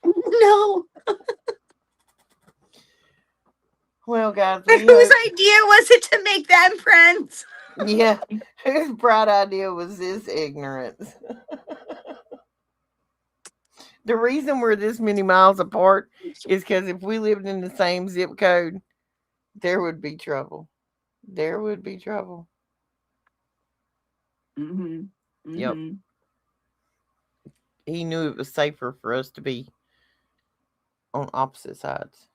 No. Well, guys, Whose idea was it to make them friends? Yeah, whose bright idea was this ignorance? The reason we're this many miles apart is because if we lived in the same zip code, there would be trouble. There would be trouble. Mm-hmm. Yep. Mm-hmm. He knew it was safer for us to be on opposite sides.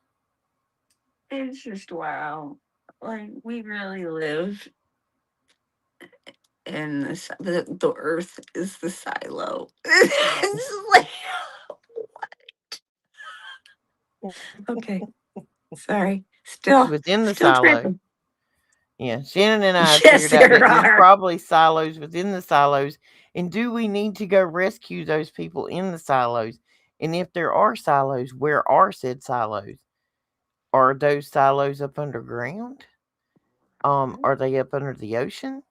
It's just wow. Like we really live in the earth is the silo. It's like, okay. Sorry. Still Within the silo. tripping. Yeah, Shannon and I have Yes, figured out that there there's are. probably silos within the silos. And do we need to go rescue those people in the silos? And if there are silos, where are said silos? Are those silos up underground? Are they up under the ocean?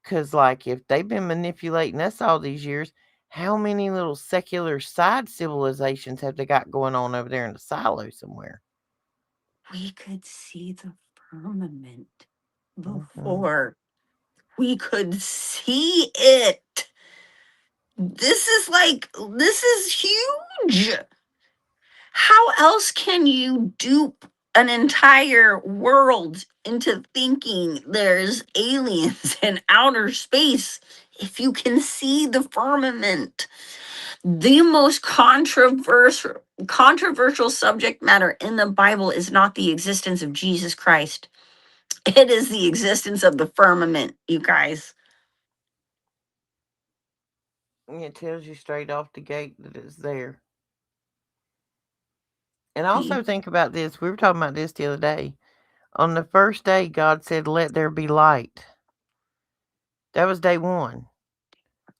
Because, like, if they've been manipulating us all these years, how many little secular side civilizations have they got going on over there in the silo somewhere? We could see the firmament Mhm. before we could see it. This is huge. How else can you dupe an entire world into thinking there's aliens in outer space if you can see the firmament? The most controversial subject matter in the Bible is not the existence of Jesus Christ. It is the existence of the firmament, you guys. It tells you straight off the gate that it's there. And The also think about this. We were talking about this the other day. On the first day, God said, "Let there be light." That was day 1.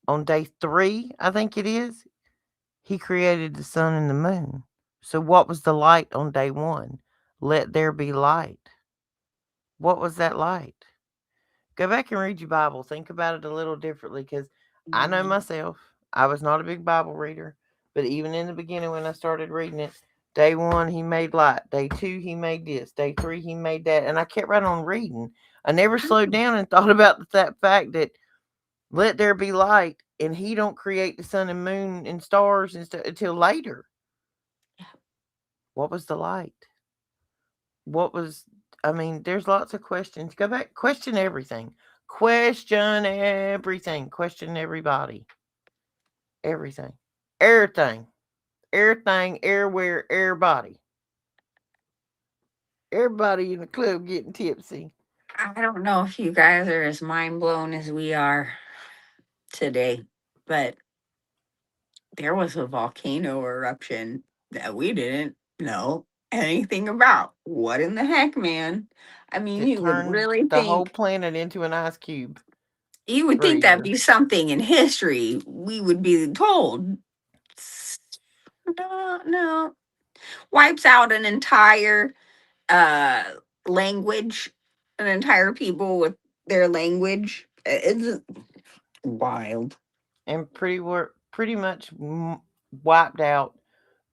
On day 3, I think it is, He created the sun and the moon. So what was the light on day 1? Let there be light. What was that light? Go back and read your Bible. Think about it a little differently, because I know myself. I was not a big Bible reader, but even in the beginning when I started reading it, day 1 He made light. Day 2 He made this. Day 3 He made that. And I kept right on reading. I never slowed down and thought about that fact that Let there be light, and he don't create the sun and moon and stars and stuff until later. What was the light? What was I mean, there's lots of questions. Go back, question everything. Question everything. Question everybody. Everything. Everything. Everything, everywhere, everybody. Everybody in the club getting tipsy. I don't know if you guys are as mind blown as we are today, but there was a volcano eruption that we didn't know anything about. What in the heck, man? I mean, That turned the whole planet into an ice cube you would for a think that'd year. be something in history we would be told. No, no. Wipes out an entire uh language, an entire people with their language. It's wild. And pretty much wiped out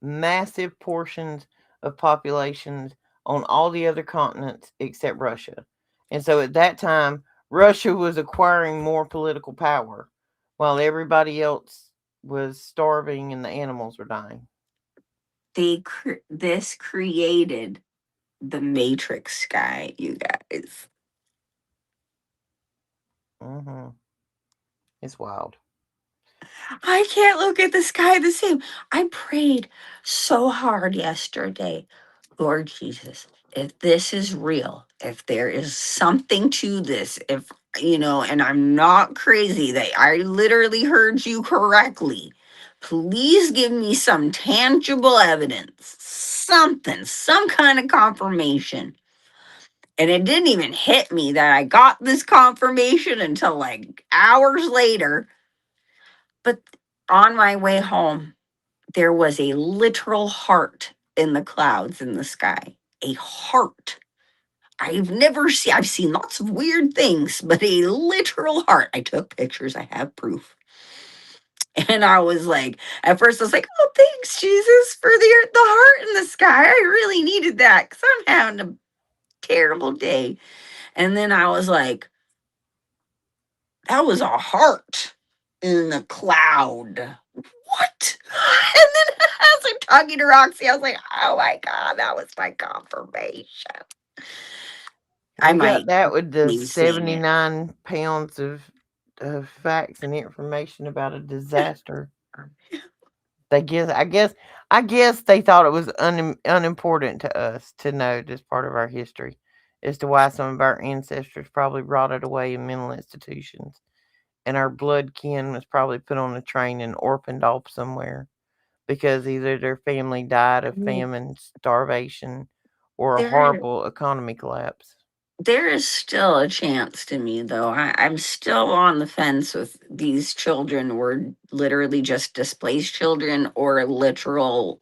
massive portions of populations on all the other continents except Russia. And so at that time, Russia was acquiring more political power while everybody else was starving and the animals were dying. This created the Matrix sky, you guys. Hmm. It's wild. I can't look at the sky the same. I prayed so hard yesterday. Lord Jesus, if this is real, if there is something to this, if and I'm not crazy, that I literally heard you correctly, please give me some tangible evidence, something, some kind of confirmation. And it didn't even hit me that I got this confirmation until like hours later. But on my way home, there was a literal heart in the clouds in the sky. A heart. I've seen lots of weird things, but a literal heart. I took pictures, I have proof. And I was like, at first I was like, oh, thanks, Jesus, for the heart in the sky. I really needed that because I'm having a terrible day. And then I was like, that was a heart in the cloud. What? And then I was like talking to Roxy. I was like, oh my God, that was my confirmation. I We got might that with the be seeing it. 79 pounds of facts and information about a disaster. I guess they thought it was unimportant to us to know this part of our history as to why some of our ancestors probably rotted away in mental institutions and our blood kin was probably put on a train and orphaned off somewhere because either their family died of famine, starvation, or a There, horrible economy collapse. there is still a chance to me, though. I'm still on the fence with these children were literally just displaced children or literal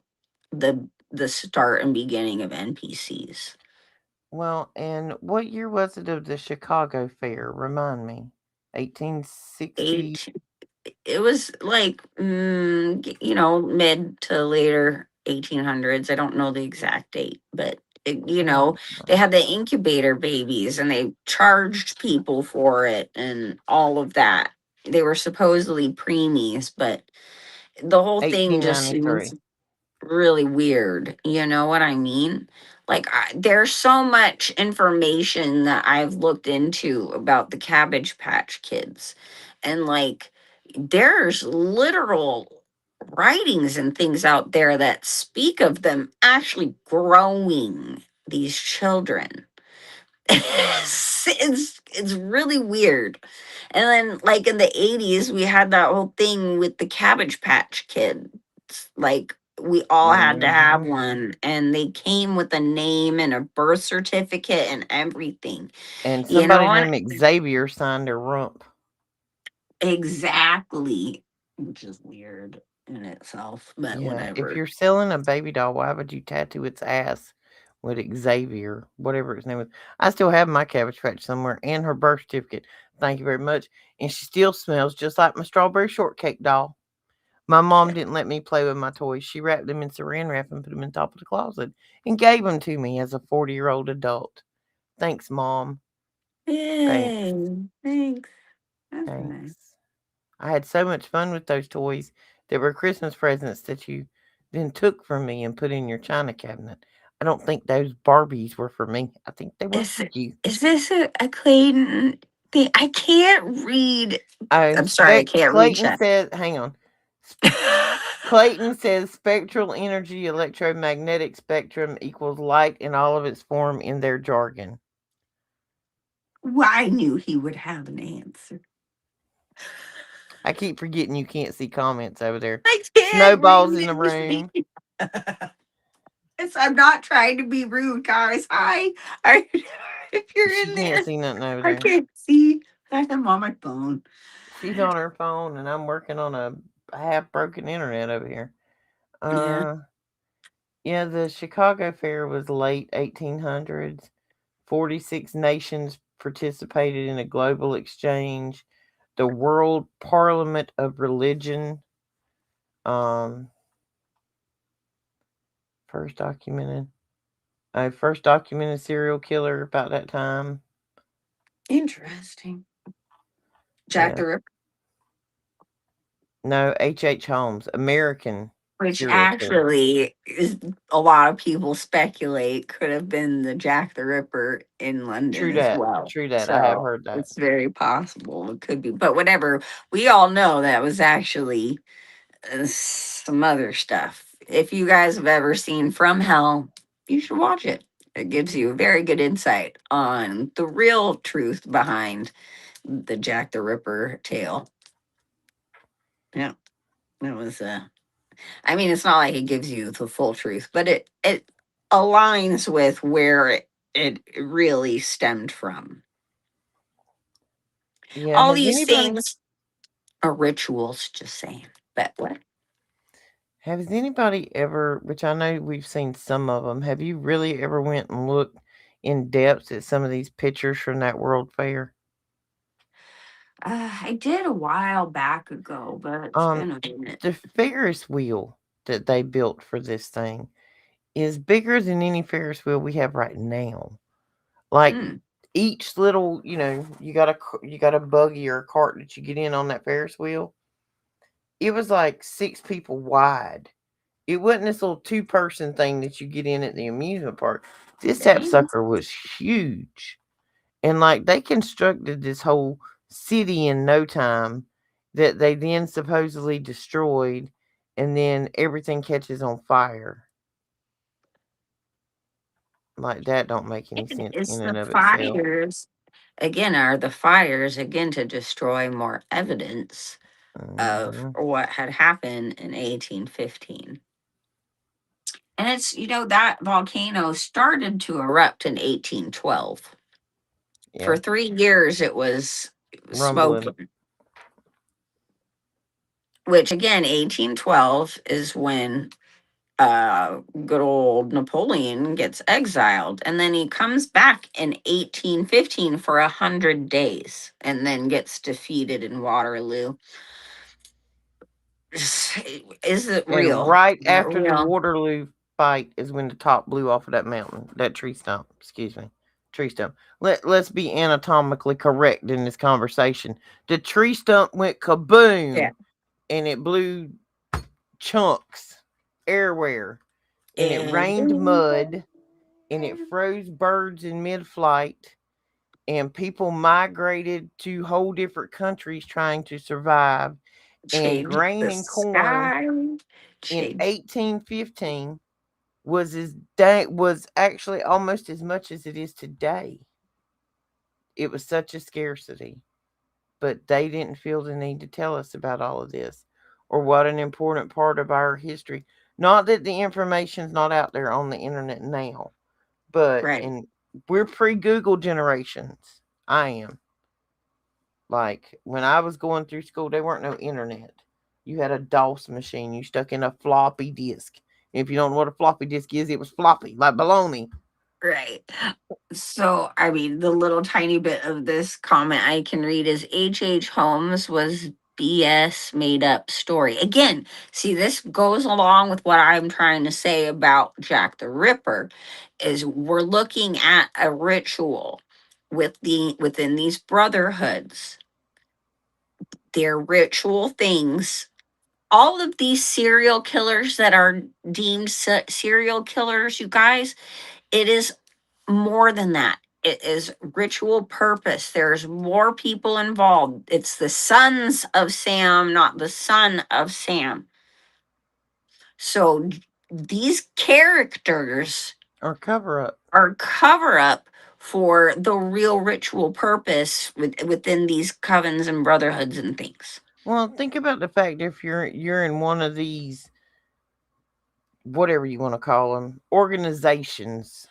the start and beginning of NPCs. Well, and what year was it of the Chicago Fair? Remind me. 1860. Eight. It was like mid to later 1800s. I don't know the exact date, but Mm, they had the incubator babies and they charged people for it and all of that. They were supposedly preemies, but the whole thing just seems 1893. really weird. You know what I mean? Like, there's so much information that I've looked into about the Cabbage Patch Kids. And, like, there's literal writings and things out there that speak of them actually growing these children. It's really weird. And then like in the 80s we had that whole thing with the Cabbage Patch Kids. Like we all had to have Hmm. one and they came with a name and a birth certificate and everything. And You know somebody what? named Xavier signed their rump. Exactly. Which is weird in itself, but Yeah, if whatever. you're selling a baby doll, why would you tattoo its ass with Xavier, whatever its name is? I still have my Cabbage Patch somewhere and her birth certificate. Thank you very much. And she still smells just like my strawberry shortcake doll. My mom didn't let me play with my toys. She wrapped them in saran wrap and put them in top of the closet and gave them to me as a 40-year-old adult. Thanks, Mom. Yay. Thanks. Thanks. That's nice. Thanks. I had so much fun with those toys that were Christmas presents that you then took from me and put in your china cabinet. I don't think those Barbies were for me. I think they were Is for you. is this a Clayton thing? I can't read. I'm sorry, I can't read Clayton chat. says, hang on. Clayton says spectral energy electromagnetic spectrum equals light in all of its form in their jargon. Well, I knew he would have an answer. I keep forgetting you can't see comments over there. I can't Snowballs read in the room. anything. Yes, I'm not trying to be rude, guys. Hi. I, if you're She in can't there, see nothing over I there. can't see. I'm on my phone. She's on her phone and I'm working on a half broken internet over here. Yeah. Uh yeah, the Chicago Fair was late 1800s. 46 nations participated in a global exchange. The World Parliament of Religion, um, first documented, first documented serial killer about that time. Interesting. Jack Yeah, the Ripper, no, H. Holmes, American which serial killer. actually is a lot of people speculate could have been the Jack the Ripper in London True as that. well. True that. I have So heard that. it's very possible it could be, but whatever. We all know that was actually some other stuff. If you guys have ever seen From Hell, you should watch it. It gives you a very good insight on the real truth behind the Jack the Ripper tale. Yeah, it was. I mean, it's not like it gives you the full truth, but it aligns with where it really stemmed from. Yeah. All these things are rituals. Just saying. But what? Has anybody ever, which I know we've seen some of them, have you really ever went and looked in depth at some of these pictures from that World Fair? I did a while back ago, but it's Um, been a minute. the Ferris wheel that they built for this thing is bigger than any Ferris wheel we have right now. Like Mm. each little, you got a buggy or a cart that you get in on that Ferris wheel. It was like 6 people wide. It wasn't this little two-person thing that you get in at the amusement park. This Dang. sapsucker was huge. And like they constructed this whole city in no time that they then supposedly destroyed and then everything catches on fire. Like that don't make any And sense it's in the and of itself. fires again, are the fires again to destroy more evidence of Hmm. what had happened in 1815. And it's, that volcano started to erupt in 1812. For Yeah. 3 years, it was Rumbling. smoking, which again, 1812 is when good old Napoleon gets exiled. And then he comes back in 1815 for 100 days and then gets defeated in Waterloo. Is it And real? right Is that after the real? Waterloo fight is when the top blew off of that mountain, that tree stump. Excuse me, tree stump. Let's be anatomically correct in this conversation. The tree stump went Yeah. kaboom, and it blew chunks everywhere, and it rained And mud, and it froze birds in mid-flight, and people migrated to whole different countries trying to survive. And change grain the and corn sky. in Change. 1815 was actually almost as much as it is today. It was such a scarcity, but they didn't feel the need to tell us about all of this or what an important part of our history. Not that the information's not out there on the internet now, but Right. in we're pre-Google generations. I am. Like when I was going through school, there weren't no internet. You had a DOS machine. You stuck in a floppy disk. If you don't know what a floppy disk is, it was floppy, like baloney. Right. So, I mean, the little tiny bit of this comment I can read is H. Holmes was BS made up story. Again, see, this goes along with what I'm trying to say about Jack the Ripper is we're looking at a ritual within these brotherhoods They're ritual things. All of these serial killers that are deemed serial killers, you guys, it is more than that. It is ritual purpose. There's more people involved. It's the sons of Sam, not the son of Sam. So these characters Or cover up. are cover up for the real ritual purpose within these covens and brotherhoods and things. Well, think about the fact if you're in one of these, whatever you want to call them, organizations,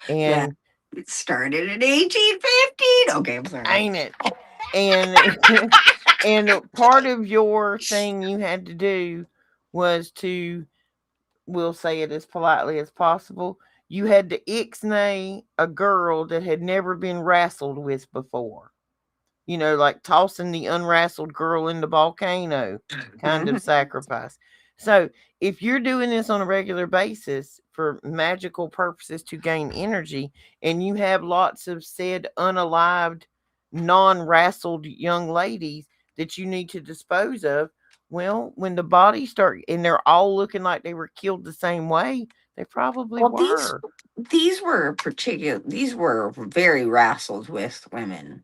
Yeah, and it started in 1815. Okay, I'm sorry. ain't it? And and part of your thing you had to do was to, we'll say it as politely as possible, you had to ixnay a girl that had never been wrestled with before. Like tossing the unwrestled girl in the volcano kind of sacrifice. So, if you're doing this on a regular basis for magical purposes to gain energy, and you have lots of said unalived, non wrestled young ladies that you need to dispose of, well, when the bodies start and they're all looking like they were killed the same way, they probably Well, these were. these were particular. These were very wrestled with women.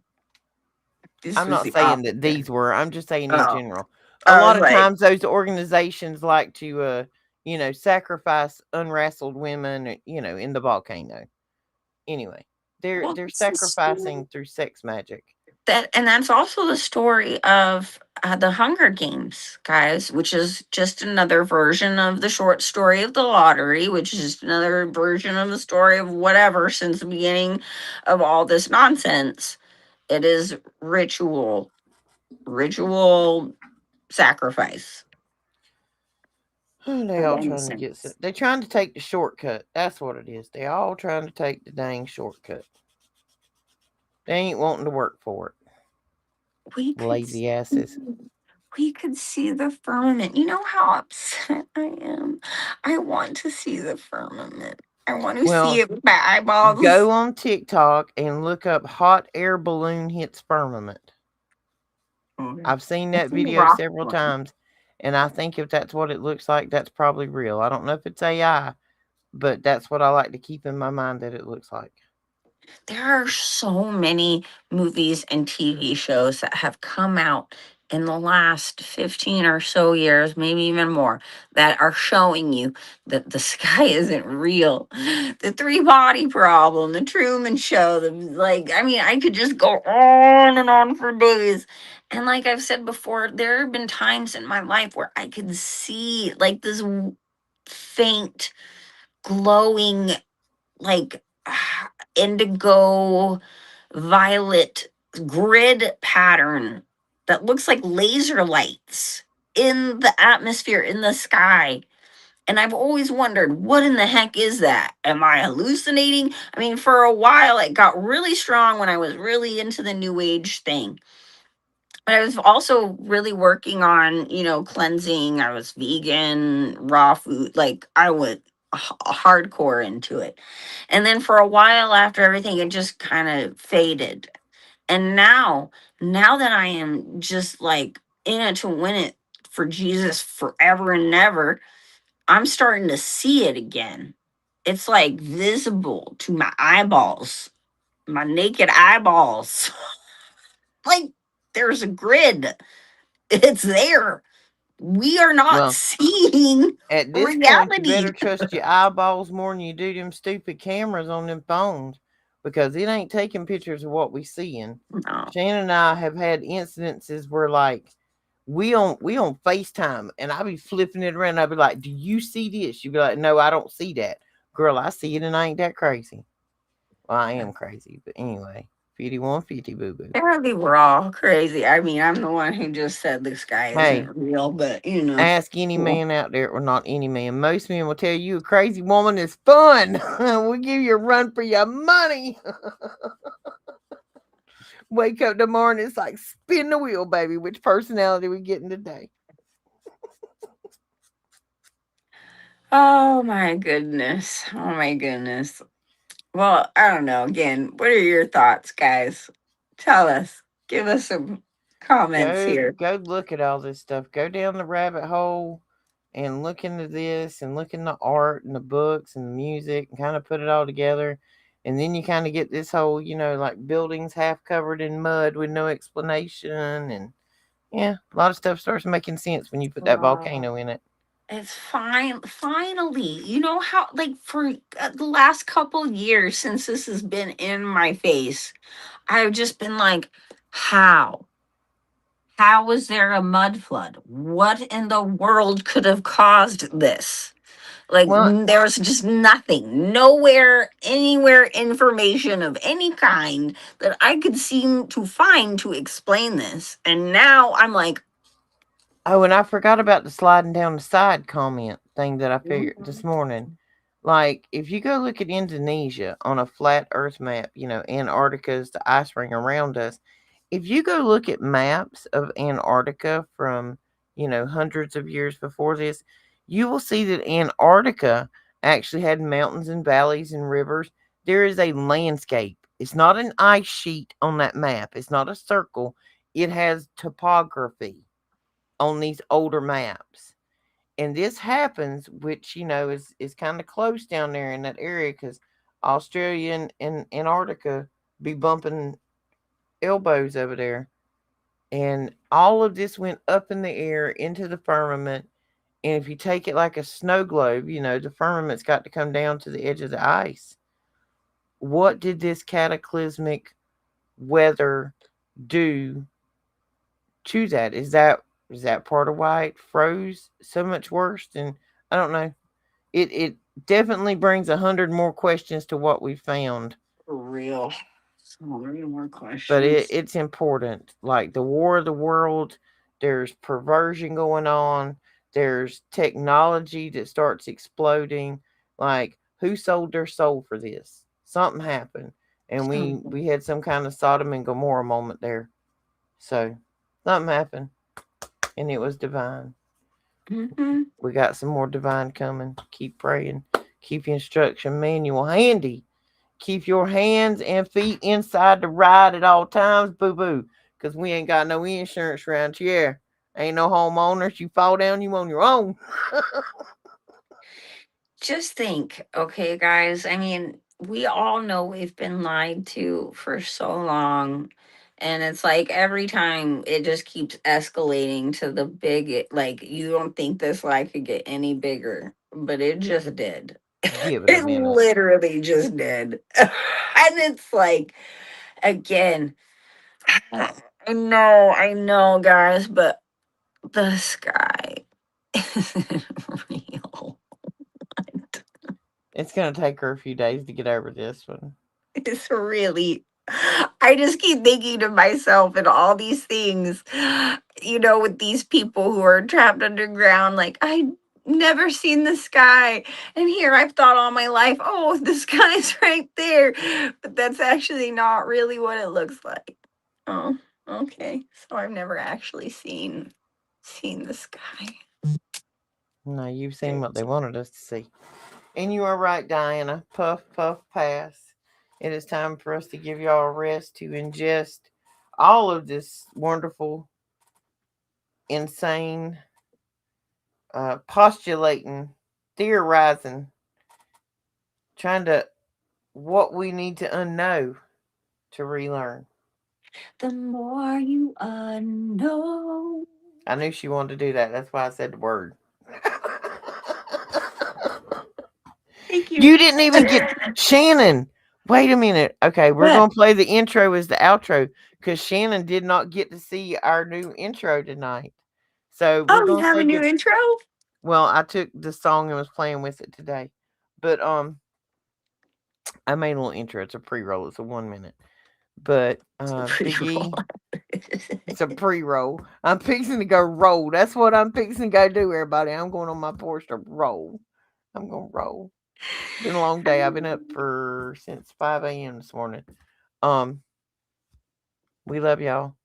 This I'm was not the saying that opposite. these were. I'm just saying in Oh, general. A I lot was of like, times those organizations like to sacrifice unwrestled women, in the volcano. Anyway, they're well, they're this is sacrificing through sex magic. that, and that's also the story of the Hunger Games, guys, which is just another version of the short story of the lottery, which is just another version of the story of whatever since the beginning of all this nonsense. It is ritual sacrifice. They Of all any trying to get. sense. They're trying to take the shortcut. That's what it is. They all trying to take the dang shortcut. They ain't wanting to work for it. We could see, Lazy asses. we could see the firmament. You know how upset I am. I want to see the firmament. I want to see Well, it with my eyeballs. go on TikTok and look up "hot air balloon hits firmament." Okay. I've seen I that see the video rock several one. times, and I think if that's what it looks like, that's probably real. I don't know if it's AI, but that's what I like to keep in my mind that it looks like. There are so many movies and TV shows that have come out in the last 15 or so years, maybe even more, that are showing you that the sky isn't real. The three body problem, the Truman Show, I mean, I could just go on and on for days. And like I've said before, there have been times in my life where I could see like this faint, glowing, like indigo violet grid pattern that looks like laser lights in the atmosphere in the sky. And I've always wondered, what in the heck is that? Am I hallucinating? I mean, for a while, it got really strong when I was really into the new age thing. But I was also really working on, cleansing. I was vegan, raw food. Like I was hardcore into it. And then for a while after everything, it just kind of faded. And now that I am just like in it to win it for Jesus forever and never, I'm starting to see it again. It's like visible to my eyeballs, my naked eyeballs. Like there's a grid. It's there. We are not Well, seeing at this point, you reality. better trust your eyeballs more than you do them stupid cameras on them phones, because it ain't taking pictures of what we seeing. No. Shannon and I have had incidences where, like, we on FaceTime, and I be flipping it around. I be like, "Do you see this?" You be like, "No, I don't see that." Girl, I see it, and I ain't that crazy. Well, I am crazy, but anyway, 5150 boo boo. Apparently, we're all crazy. I mean, I'm the one who just said the sky Hey, isn't real, but ask any cool. man out there, or not any man. Most men will tell you a crazy woman is fun. We'll give you a run for your money. Wake up tomorrow and it's like spin the wheel, baby. Which personality we getting today? Oh my goodness. Oh my goodness. Well, I don't know. Again, what are your thoughts, guys? Tell us. Give us some. comments Go here. go look at all this stuff. Go down the rabbit hole and look into this and look in the art and the books and the music and kind of put it all together. And then you kind of get this whole, like buildings half covered in mud with no explanation. And yeah, a lot of stuff starts making sense when you put that Wow. volcano in it. It's fine. Finally, you know how, like, for the last couple years since this has been in my face, I've just been like, how? How was there a mud flood? What in the world could have caused this? Like, Well, there was just nothing, nowhere, anywhere information of any kind that I could seem to find to explain this. And now I'm like, oh, and I forgot about the sliding down the side comment thing that I figured this "Mhm, morning. Like, if you go look at Indonesia on a flat Earth map, Antarctica is the ice ring around us. If you go look at maps of Antarctica from, hundreds of years before this, you will see that Antarctica actually had mountains and valleys and rivers. There is a landscape. It's not an ice sheet on that map, it's not a circle. It has topography on these older maps. And this happens, which is kind of close down there in that area because Australia and Antarctica be bumping elbows over there. And all of this went up in the air into the firmament. And if you take it like a snow globe, the firmament's got to come down to the edge of the ice. What did this cataclysmic weather do to that? Is that part of why it froze so much worse? And I don't know. It definitely brings 100 more questions to what we found. for real." So many more But questions. it's important. Like the war of the world, there's perversion going on. There's technology that starts exploding. Like who sold their soul for this? Something happened, and we had some kind of Sodom and Gomorrah moment there. So something happened, and it was divine. Mm-hmm. We got some more divine coming. Keep praying. Keep your instruction manual handy. Keep your hands and feet inside the ride at all times, boo boo. Because we ain't got no insurance around here. Ain't no homeowners. You fall down, you on your own. Just think, okay, guys. I mean, we all know we've been lied to for so long. And it's like every time it just keeps escalating to the big, like, you don't think this lie could get any bigger, but it just did. Give it a It minute. literally just did. And it's like, again, I know, guys, but the sky isn't real. It's going to take her a few days to get over this one. It's really, I just keep thinking to myself and all these things, with these people who are trapped underground, like, I never seen the sky. And here I've thought all my life, oh, the sky's right there. But that's actually not really what it looks like. Oh, okay. So I've never actually seen the sky. No, you've seen what they wanted us to see. And you are right, Diana. Puff, puff, pass. It is time for us to give y'all a rest to ingest all of this wonderful, insane, postulating, theorizing, trying to what we need to unknow to relearn. The more you know. I knew she wanted to do that. That's why I said the word. Thank you. You didn't even get Shannon. Wait a minute. Okay, we're What? going to play the intro as the outro because Shannon did not get to see our new intro tonight. So we're Oh, you going to have say a new good. intro? Well, I took the song and was playing with it today. But I made a little intro. It's a pre-roll. It's a 1 minute. But It's a Big pre-roll. E, it's a pre-roll. I'm fixing to go roll. That's what I'm fixing to go do, everybody. I'm going on my porch to roll. I'm gonna roll. It's been a long day. I've been up for since 5 a.m. this morning. Um, we love y'all.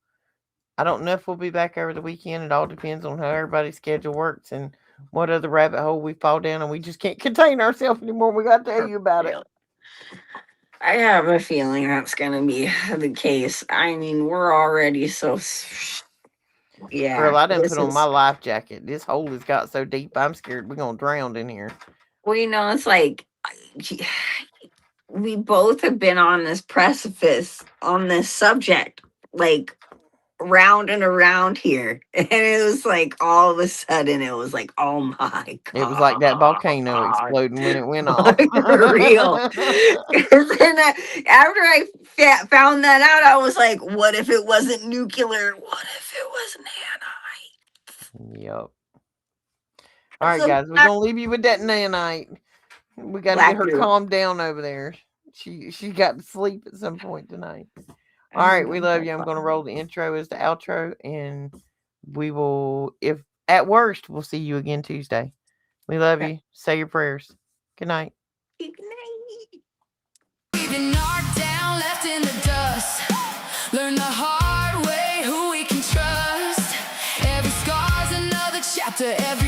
I don't know if we'll be back over the weekend. It all depends on how everybody's schedule works and what other rabbit hole we fall down and we just can't contain ourselves anymore. We gotta tell For you about it. real. I have a feeling that's going to be the case. I mean, we're already so Yeah. Girl, I didn't This put on my is, life jacket. This hole has got so deep, I'm scared we're gonna drown in here. well, it's like we both have been on this precipice on this subject, like round and around here. And it was like all of a sudden it was like, oh my It was like that volcano god. exploding when it went off. For real. 'Cause then after I found that out, I was like, what if it wasn't nuclear? What if it was nanite? Yep. All right, So guys, we're gonna leave you with that nanite. We got to get Black her dude. calmed down over there. She got to sleep at some point tonight. All right, we love you. I'm gonna roll the intro as the outro, and we will, if at worst, we'll see you again Tuesday. We love you. Say your prayers. Good night. Good night. We've been knocked down, left in the dust. Learn the hard way who we can trust. Every scar's another chapter. Every